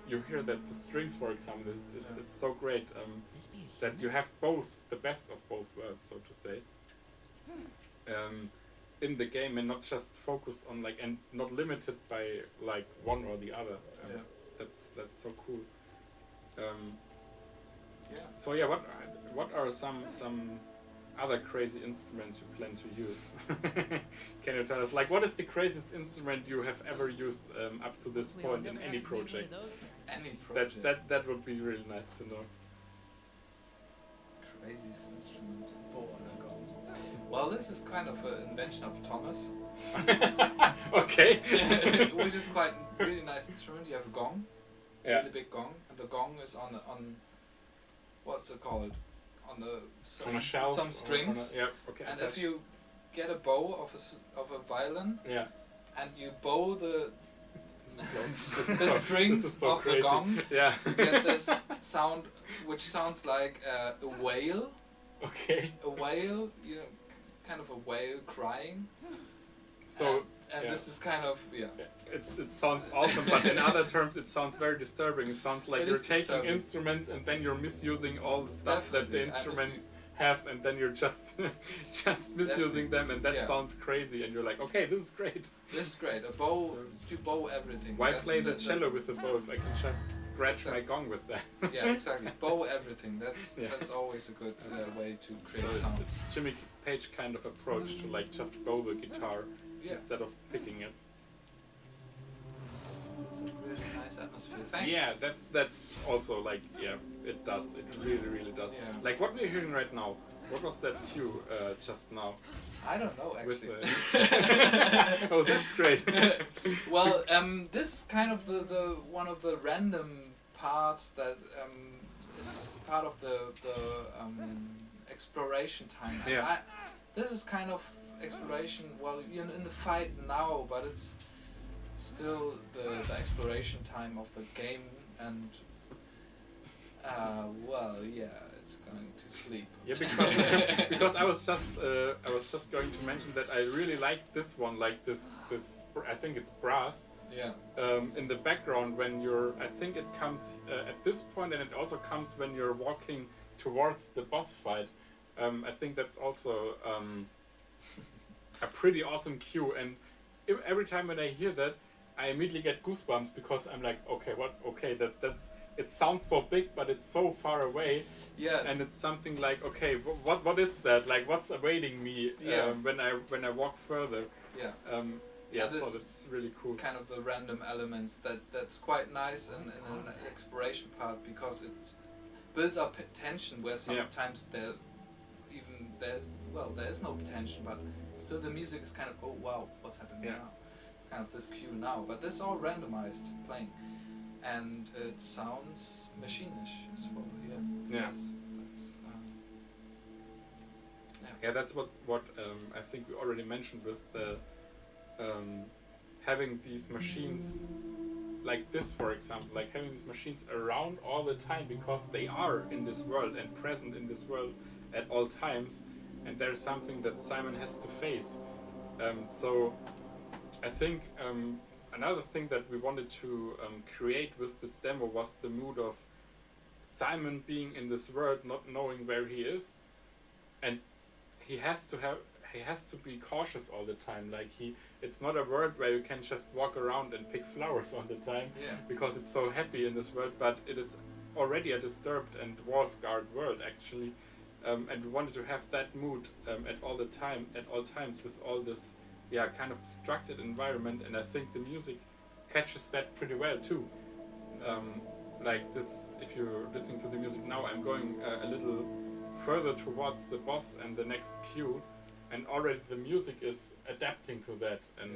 you hear that the strings, for example, it's so great that you have both, the best of both worlds, so to say, in the game, and not just focus on like, and not limited by like one or the other. That's so cool. So yeah, what are some other crazy instruments you plan to use? Can you tell us, like, what is the craziest instrument you have ever used up to this point in any project? Any project. That would be really nice to know. Craziest instrument. Bow and a gong. Well, this is kind of an invention of Thomas. Okay. Which is quite really nice instrument. You have a gong, really big gong, and the gong is on what's it called? On a shelf, some strings. okay. And if you get a bow of a violin, and you bow the strings of the gong, you get this sound, which sounds like a whale. Okay. A whale, kind of a whale crying. So and yeah. this is kind of It sounds awesome, but in other terms, it sounds very disturbing. It sounds like It you're is taking disturbing. instruments and then you're misusing all the stuff that the Definitely. instruments have, and then you're just just misusing them, and that Yeah. sounds crazy. And you're like, okay, this is great. This is great. A bow, So- you bow everything. Why That's play the cello with the bow if I can just scratch my gong with that? Yeah, exactly. Bow everything. That's Yeah. that's always a good way to So create sound. it's Jimmy Page kind of approach to like just bow the guitar Yeah, instead of picking it. it's a really nice atmosphere. Thanks. Yeah, that's also like it does. It really does. Yeah. Like what we're hearing right now. What was that cue just now? I don't know actually. Oh, that's great. Well, this is kind of the one of the random parts that is part of the exploration time. And Yeah. this is kind of exploration. Well, you're in the fight now, but it's still the exploration time of the game, and well, yeah, it's going to sleep. Yeah, because I was just going to mention that I really like this one, like this I think it's brass. Yeah. In the background when I think it comes at this point, and it also comes when you're walking towards the boss fight. I think that's also a pretty awesome cue, and every time when I hear that, I immediately get goosebumps because I'm like, that's it sounds so big, but it's so far away, Yeah. and it's something like, okay, what is that? Like, what's awaiting me Yeah. when I walk further? Yeah. Yeah, this so is that's really cool. Kind of the random elements that's quite nice in an exploration part, because it builds up tension where sometimes there is no tension, but still the music is kind of, oh wow, what's happening now? It's kind of this cue now, but this is all randomized playing, and it sounds machinish as well. Yeah. Yeah. Yes, Yeah, that's what I think we already mentioned with the having these machines like this, for example, like having these machines around all the time because they are in this world and present in this world at all times, and there's something that Simon has to face. So I think another thing that we wanted to create with this demo was the mood of Simon being in this world, not knowing where he is, and he has to be cautious all the time. Like it's not a world where you can just walk around and pick flowers all the time, Yeah. because it's so happy in this world, but it is already a disturbed and war-scarred world actually, and we wanted to have that mood at all times with all this kind of distracted environment, and I think the music catches that pretty well too. Like this, if you're listening to the music now, I'm going a little further towards the boss and the next cue, and already the music is adapting to that and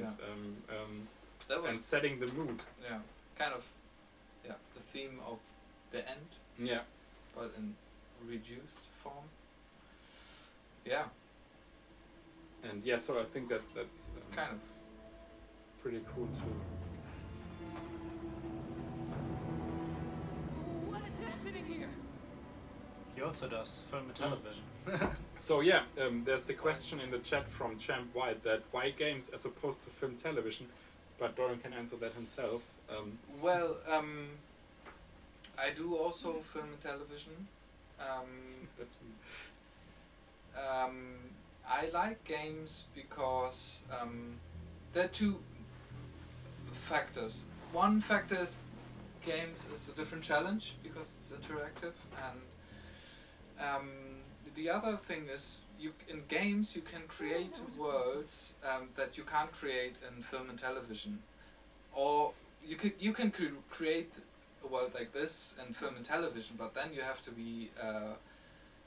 That was and setting the mood. kind of the theme of the end, Yeah. but in reduced form. Yeah, And so I think that's kind of. pretty cool too. What is happening here? He also does film and television. So there's the question in the chat from Champ White that why games as opposed to film television, but Dorian can answer that himself. Well, I do also film and television. That's I like games because there are two factors. One factor is games is a different challenge because it's interactive, and the other thing is in games you can create worlds that you can't create in film and television, or you can create a world like this in film and television, but then you have to be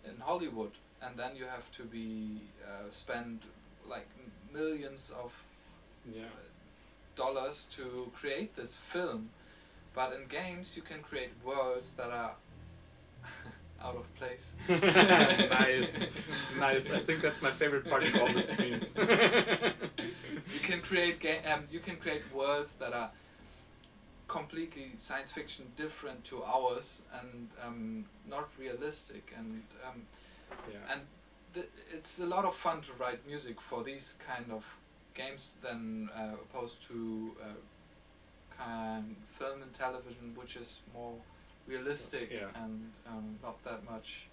in Hollywood, and then you have to be spend like millions of dollars to create this film. But in games you can create worlds that are out of place. nice. I think that's my favorite part of all the streams. You can create worlds that are completely science fiction, different to ours, and not realistic, and it's a lot of fun to write music for these kind of games than opposed to film and television, which is more realistic and not that much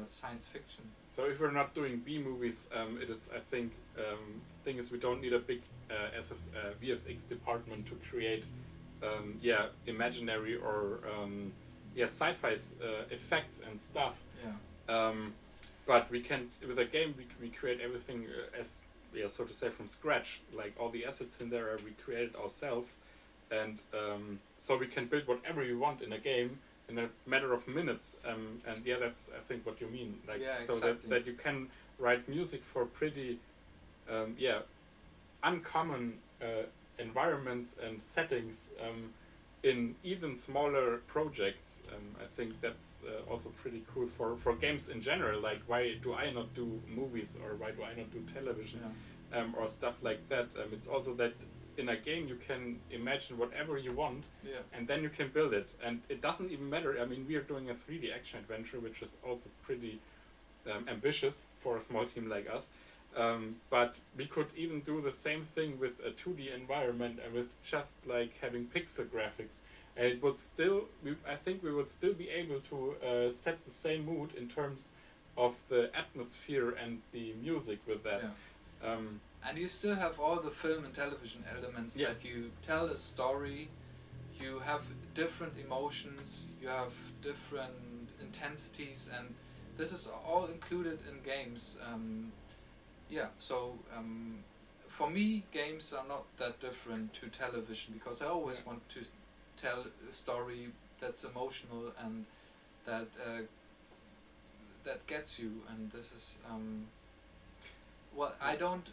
science fiction. So if we're not doing B movies, it is, I think, thing is we don't need a big VFX department to create imaginary or sci-fi effects and stuff. But we can, with a game, we create everything so to say, from scratch. Like all the assets in there we created ourselves, and so we can build whatever we want in a game in a matter of minutes. And that's, I think, what you mean. Like so exactly. that you can write music for pretty uncommon environments and settings in even smaller projects. I think that's also pretty cool for games in general. Like, why do I not do movies, or why do I not do television, or stuff like that? It's also that in a game you can imagine whatever you want, and then you can build it, and it doesn't even matter. I mean, we are doing a 3D action adventure, which is also pretty ambitious for a small team like us. But we could even do the same thing with a 2D environment and with just like having pixel graphics, and it would still, I think we would still be able to set the same mood in terms of the atmosphere and the music with that. And you still have all the film and television elements that you tell a story, you have different emotions, you have different intensities, and this is all included in games. For me, games are not that different to television, because I always want to tell a story that's emotional and that that gets you. And this is I don't.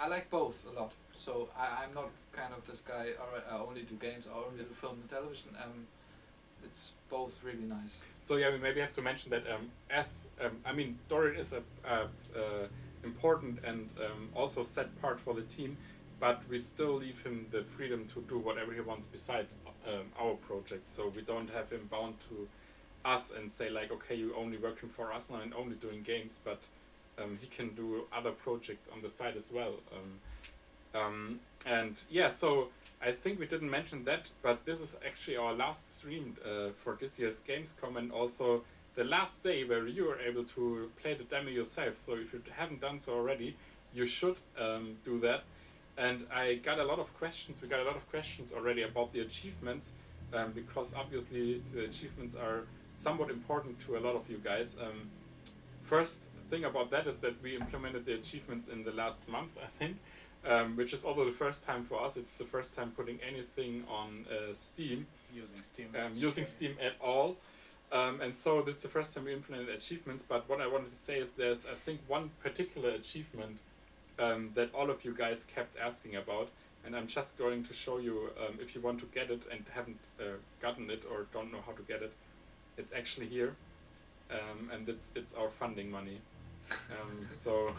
I like both a lot. So I'm not kind of this guy. I only do games. I only do film and television. It's both really nice. So we maybe have to mention that I mean, Dorian is a important and also set part for the team, but we still leave him the freedom to do whatever he wants beside our project. So we don't have him bound to us and say like, okay, you're only working for us now and only doing games, but he can do other projects on the side as well. So I think we didn't mention that, but this is actually our last stream for this year's Gamescom, and also the last day where you are able to play the demo yourself. So if you haven't done so already, you should do that. And I got a lot of questions. We got a lot of questions already about the achievements, because obviously the achievements are somewhat important to a lot of you guys. First thing about that is that we implemented the achievements in the last month, I think, which is also the first time for us. It's the first time putting anything on Steam. Using Steam at all. And so this is the first time we implemented achievements, but what I wanted to say is there's, I think, one particular achievement that all of you guys kept asking about, and I'm just going to show you if you want to get it and haven't gotten it or don't know how to get it. It's actually here, and it's our funding money. So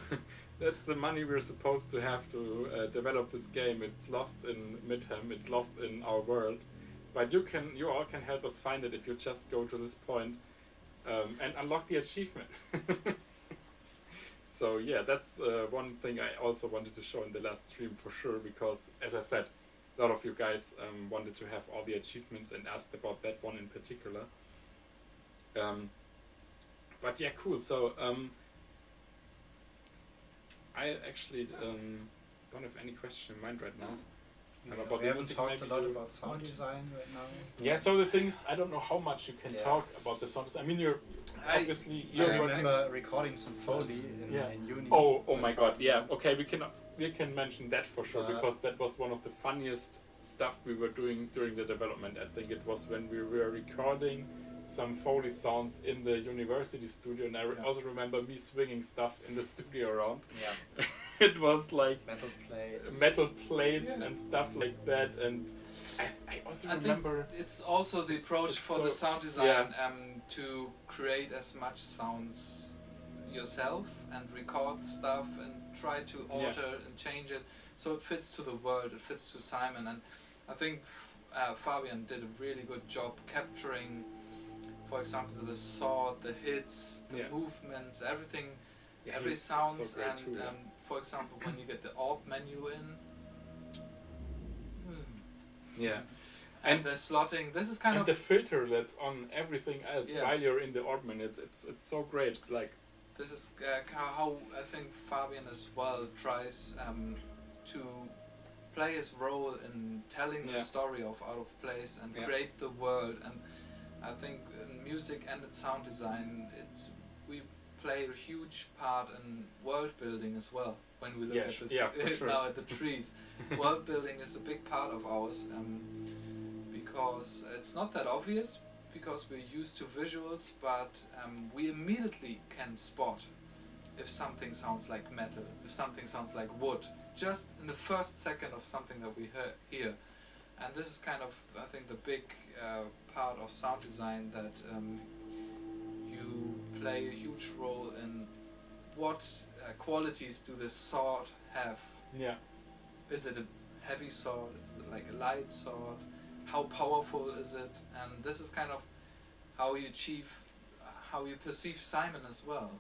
that's the money we're supposed to have to develop this game. It's lost in Midham, it's lost in our world. But you all can help us find it if you just go to this point and unlock the achievement. So that's one thing I also wanted to show in the last stream for sure, because as I said, a lot of you guys wanted to have all the achievements and asked about that one in particular. But cool. So I actually don't have any question in mind right now. We haven't talked a lot about sound design right now. Yeah, so the things, I don't know how much you can talk about the sound design. I mean, I remember recording some Foley in uni. Oh my god, yeah. Okay, we can mention that for sure, because that was one of the funniest stuff we were doing during the development. I think it was when we were recording some Foley sounds in the university studio, and I also remember me swinging stuff in the studio around. Yeah. It was like metal plates and stuff like that, and I also remember it's also the approach for the sound design to create as much sounds yourself and record stuff and try to alter and change it so it fits to the world, it fits to Simon. And I think Fabian did a really good job capturing, for example, the sword, the hits, the movements, everything, every sounds, and for example, when you get the orb menu in. Yeah. And the slotting, this is kind and of the filter that's on everything else Yeah. while you're in the orb menu. It's so great. Like this is how I think Fabian as well tries to play his role in telling the Yeah. story of Out of Place and Yeah. create the world. And I think in music and in sound design, we play a huge part in world building as well. When we look Yeah, at this yeah, for sure. now at the trees, world building is a big part of ours, because it's not that obvious because we're used to visuals, but we immediately can spot if something sounds like metal, if something sounds like wood, just in the first second of something that we hear. And this is kind of, I think, the big part of sound design, that you play a huge role in what qualities do the sword have. yeah. Is it a heavy sword? Is it like a light sword? How powerful is it? And this is kind of how you perceive Simon as well,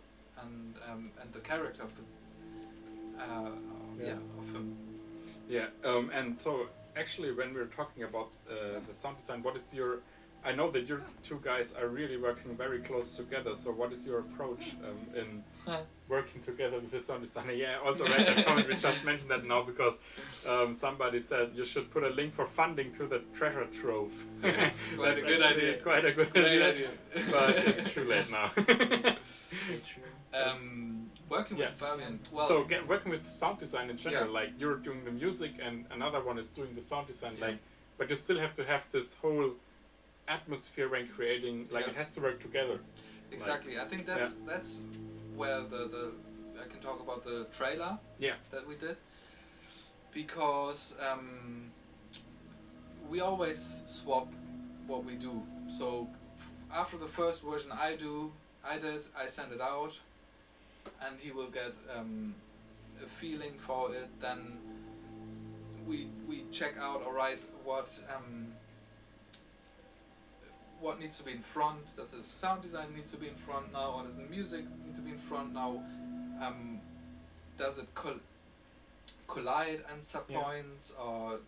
and the character of the of him. Yeah. And so actually, when we're talking about the sound design, what is your? I know that you two guys are really working very close together. So what is your approach in working together with the sound designer? Yeah, I also read that comment. We just mentioned that now because somebody said you should put a link for funding to the treasure trove. Yes, quite That's a good actually idea. Quite a good Great idea. But it's too late now. Working Yeah. with Fabian. Well, So working with sound design in general, Yeah. like you're doing the music and another one is doing the sound design, Yeah. like, but you still have to have this whole atmosphere when creating, like Yeah. it has to work together. exactly. I think that's where the I can talk about the trailer Yeah. that we did, because we always swap what we do. So after the first version I send it out, and he will get a feeling for it. Then we check out, alright, what needs to be in front, that the sound design needs to be in front now, or does the music need to be in front now, does it collide at some Yeah. points, or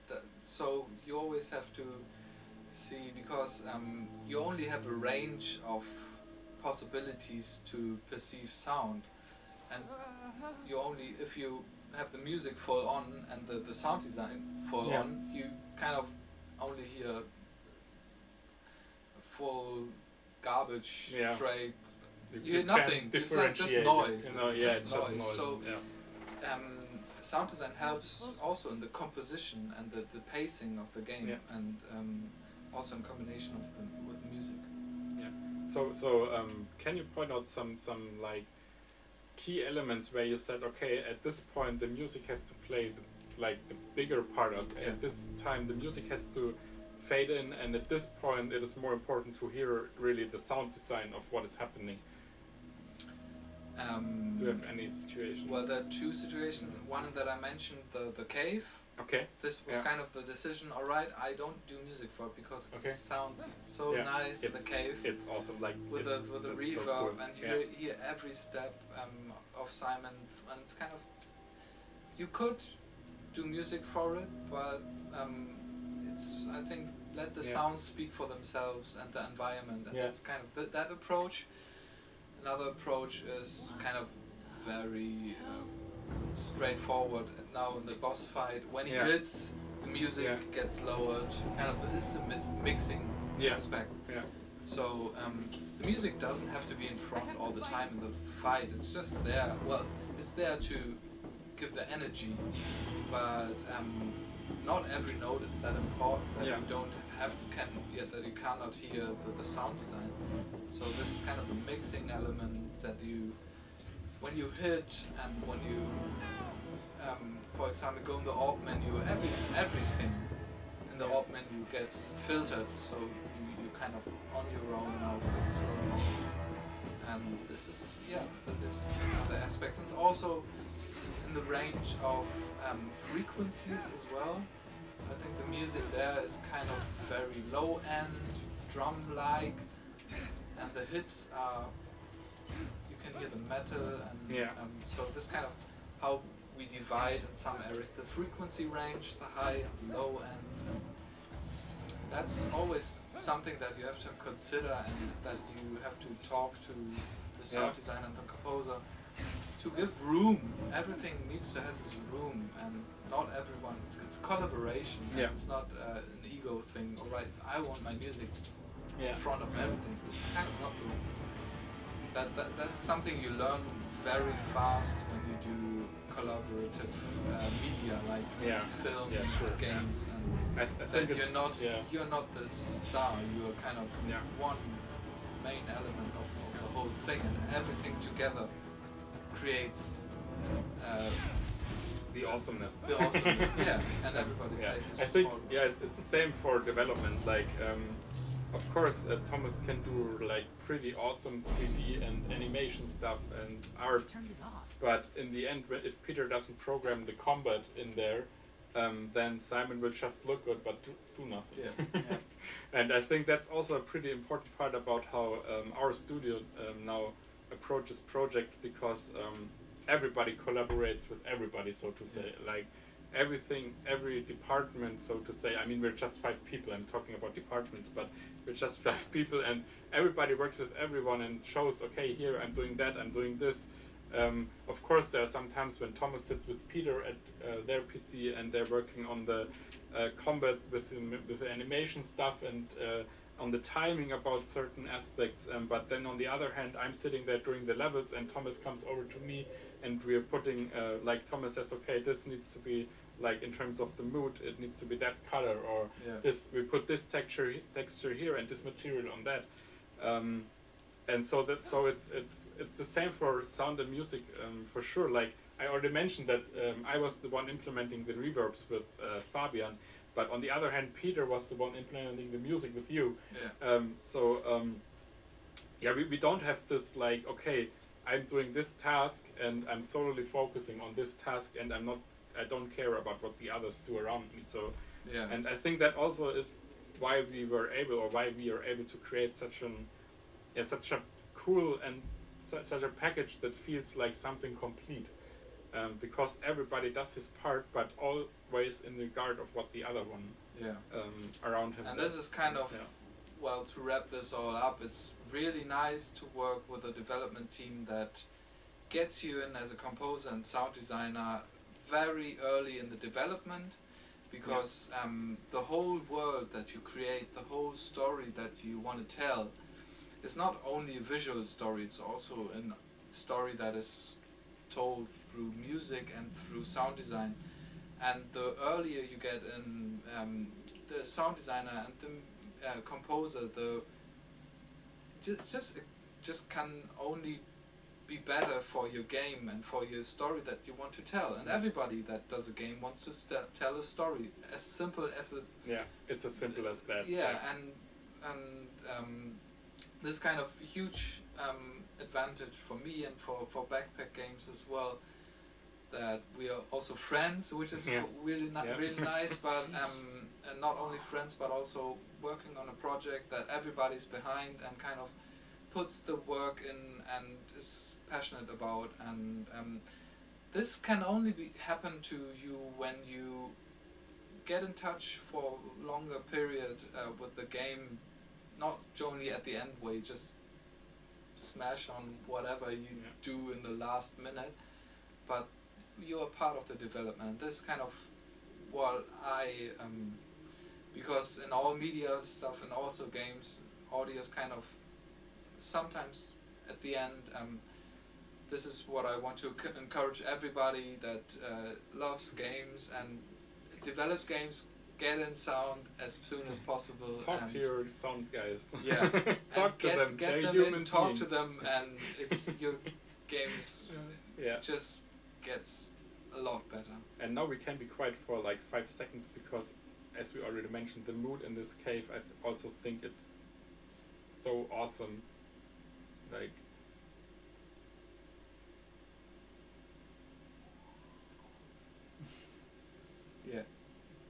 so you always have to see, because you only have a range of possibilities to perceive sound, and you only, if you have the music full on and the sound design full Yeah. on, you kind of only hear full garbage Yeah. tray. You hear can't nothing. It's like just differentiate it, noise. You know, It's yeah, just it's just noise. noise. So yeah. sound design helps also in the composition and the pacing of the game, Yeah. and also in combination with the music. So can you point out some like key elements where you said, okay, at this point the music has to play the bigger part of Yeah. at this time the music has to fade in, and at this point it is more important to hear really the sound design of what is happening. Do you have any situation? Well, there are two situations. One that I mentioned, the cave. Okay. This was Yeah. kind of the decision. All right, I don't do music for it because it Okay. sounds so Yeah. nice in the cave. It's awesome, like With the that's so reverb, cool. and you Yeah. hear every step of Simon, and it's kind of, you could do music for it, but it's, I think, let the Yeah. sounds speak for themselves and the environment, and Yeah. that's kind of that approach. Another approach is kind of very straightforward. Now in the boss fight, when he Yeah. hits, the music Yeah. gets lowered. Kind of, this is a mixing Yeah. aspect. Yeah. So the music doesn't have to be in front all the time in the fight. It's just there. Well, it's there to give the energy, but not every note is that important that Yeah. you don't have that you cannot hear the sound design. So this is kind of a mixing element that you, when you hit and when you, for example, go in the orb menu, everything in the orb menu gets filtered, so you kind of on your own now. So, and this is, this is other aspects. It's also in the range of frequencies as well. I think the music there is kind of very low end, drum-like, and the hits are, you can hear the metal, and Yeah. so this kind of how we divide in some areas the frequency range, the high and low end. That's always something that you have to consider, and that you have to talk to the sound designer and the composer to give room. Everything needs to have its room, and not everyone. It's collaboration. And it's not an ego thing. All right, I want my music in front of everything. It's kind of not true. That's something you learn very fast when you do collaborative media like film, games, and I think you're not the star. You're kind of one main element of the whole thing, and everything together creates the awesomeness. The awesomeness, and everybody plays a I think small it's the same for development. Like, of course, Thomas can do like pretty awesome 3D and animation stuff and art. Turned it off. But in the end, if Peter doesn't program the combat in there, then Simon will just look good but do nothing. And I think that's also a pretty important part about how our studio now approaches projects, because everybody collaborates with everybody, so to say. Like everything, every department, so to say. I mean, we're just 5 people. I'm talking about departments, but we're just 5 people, and everybody works with everyone and shows, okay, here I'm doing that, I'm doing this. Of course, there are some times when Thomas sits with Peter at their PC and they're working on the combat with the animation stuff and on the timing about certain aspects. But then on the other hand, I'm sitting there doing the levels, and Thomas comes over to me, and we're putting like Thomas says, okay, this needs to be like in terms of the mood, it needs to be that color, or this we put this texture here and this material on that. And so it's the same for sound and music, for sure. Like I already mentioned that I was the one implementing the reverbs with Fabian, but on the other hand, Peter was the one implementing the music with you. We don't have this like, okay, I'm doing this task and I'm solely focusing on this task, and I don't care about what the others do around me. So and I think that also is why we are able to create such a cool and such a package that feels like something complete, because everybody does his part, but always in regard of what the other one around him and does. This is kind of well, to wrap this all up, it's really nice to work with a development team that gets you in as a composer and sound designer very early in the development, because the whole world that you create, the whole story that you want to tell, it's not only a visual story, it's also a story that is told through music and through sound design. And the earlier you get in the sound designer and the composer, the just can only be better for your game and for your story that you want to tell. And everybody that does a game wants to tell a story, as simple as it. Yeah, it's as simple as that. And this kind of huge advantage for me and for Backpack Games as well, that we are also friends, which is really nice, but and not only friends but also working on a project that everybody's behind and kind of puts the work in and is passionate about, and this can only happen to you when you get in touch for a longer period with the game, not only at the end where you just smash on whatever you do in the last minute, but you're part of the development. This kind of what I because in all media stuff and also games, audio is kind of sometimes at the end. This is what I want to encourage everybody that loves games and develops games. Get in sound as soon as possible. Talk to your sound guys. Yeah. Talk to them. Get They're them human in, talk beings. to them, and it's your games just gets a lot better. And now we can be quiet for like 5 seconds, because as we already mentioned, the mood in this cave, I also think it's so awesome. Like,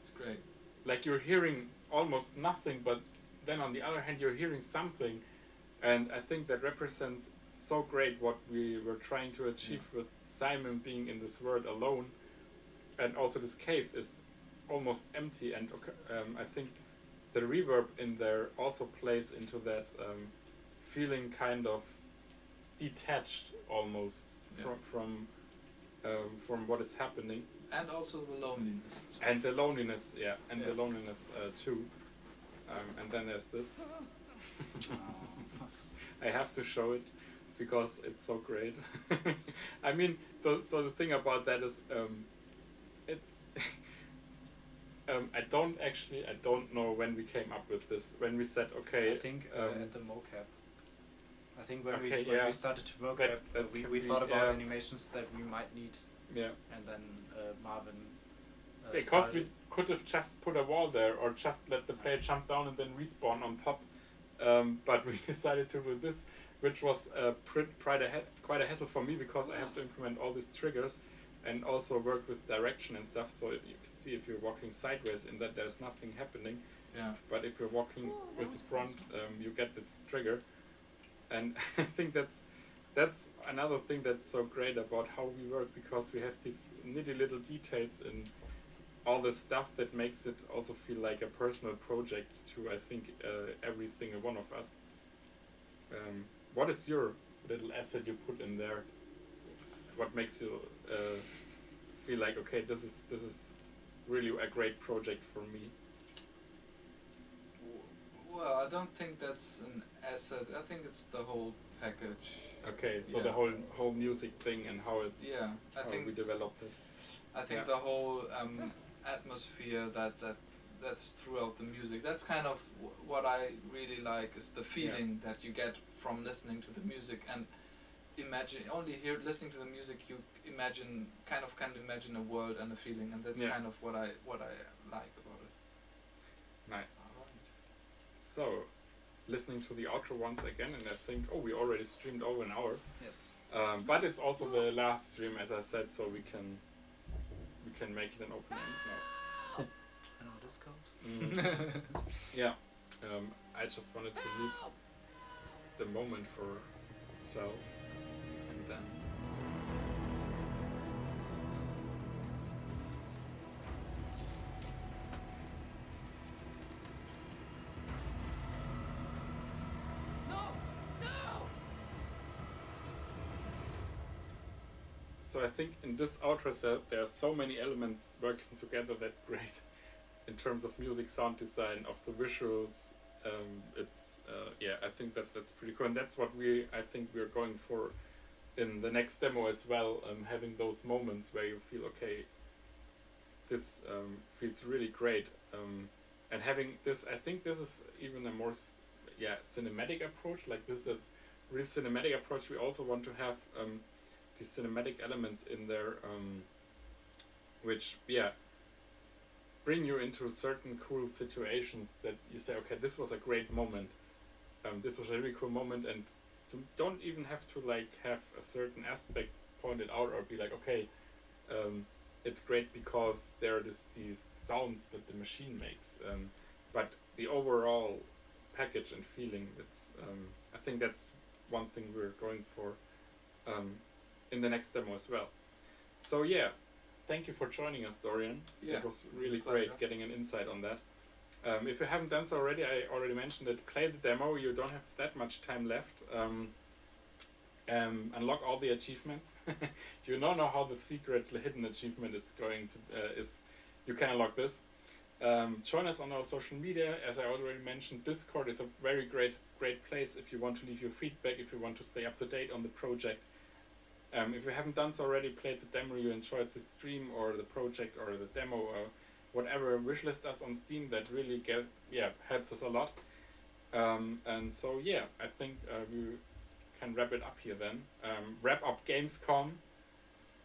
it's great. Like you're hearing almost nothing, but then on the other hand you're hearing something, and I think that represents so great what we were trying to achieve with Simon being in this world alone, and also this cave is almost empty, and I think the reverb in there also plays into that feeling kind of detached almost from what is happening. And also the loneliness. And the loneliness, the loneliness too. And then there's this. I have to show it because it's so great. I mean, so the thing about that is, I don't know when we came up with this. When we said, okay. I think at the mocap. I think when okay, we started to work we thought about animations that we might need. Yeah. And then Marvin. Because we could have just put a wall there, or just let the player jump down and then respawn on top. But we decided to do this, which was quite a hassle for me, because I have to implement all these triggers and also work with direction and stuff. So you can see if you're walking sideways in that there's nothing happening. Yeah. But if you're walking with the front, you get this trigger. And I think that's another thing that's so great about how we work, because we have these nitty little details in all the stuff that makes it also feel like a personal project to, I think, every single one of us. What is your little asset you put in there? What makes you feel like, okay, this is really a great project for me? Well, I don't think that's an asset. I think it's the whole package. Okay, so the whole music thing and how it I think we developed it. I think the whole atmosphere that's throughout the music. That's kind of what I really like, is the feeling that you get from listening to the music, and imagine listening to the music, you kind of imagine a world and a feeling, and that's kind of what I like about it. Nice. So, listening to the outro once again, and I think, we already streamed over an hour. Yes. But it's also the last stream, as I said, so we can make it an open end now. I know Discord. Yeah. I just wanted to leave the moment for itself, and then. So I think in this outro set there are so many elements working together that great in terms of music, sound design, of the visuals. I think that's pretty cool, and that's what I think we're going for in the next demo as well. Having those moments where you feel, okay, this feels really great, and having this, I think this is even a more cinematic approach. Like, this is real cinematic approach. We also want to have these cinematic elements in there, which bring you into certain cool situations that you say, okay, this was a great moment, this was a really cool moment, and you don't even have to have a certain aspect pointed out or be like, okay, it's great because there are these sounds that the machine makes, but the overall package and feeling, I think that's one thing we're going for in the next demo as well. So thank you for joining us, Dorian. It was really great getting an insight on that. If you haven't done so already, I already mentioned it, play the demo. You don't have that much time left. Unlock all the achievements. You don't know how the secret hidden achievement is going to you can unlock this. Join us on our social media. As I already mentioned, Discord is a very great place if you want to leave your feedback, if you want to stay up to date on the project. If you haven't done so already, played the demo, you enjoyed the stream or the project or the demo or whatever, wishlist us on Steam. That really helps us a lot. And so I think we can wrap it up here then. Wrap up Gamescom.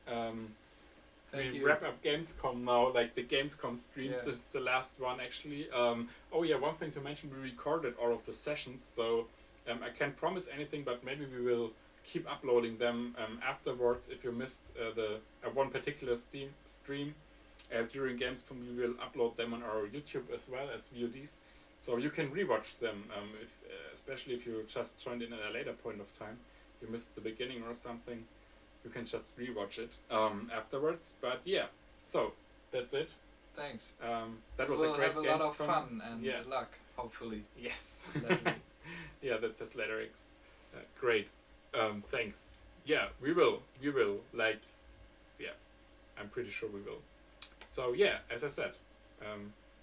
Wrap up Gamescom now, like the Gamescom streams. Yeah. This is the last one actually. One thing to mention, we recorded all of the sessions, so I can't promise anything, but maybe we will keep uploading them afterwards. If you missed the one particular stream during Gamescom, we will upload them on our YouTube as well as VODs, so you can rewatch them. Especially if you just joined in at a later point of time, you missed the beginning or something, you can just rewatch it afterwards. But so that's it. Thanks. That was we'll a great have a lot of Gamescom. fun and Yeah. luck, hopefully. Yes. Yeah, that says letter X. Great. Thanks. Yeah, we will. Like, yeah, I'm pretty sure we will. So yeah, as I said,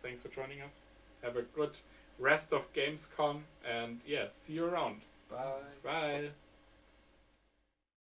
thanks for joining us. Have a good rest of Gamescom, and yeah, see you around. Bye. Bye.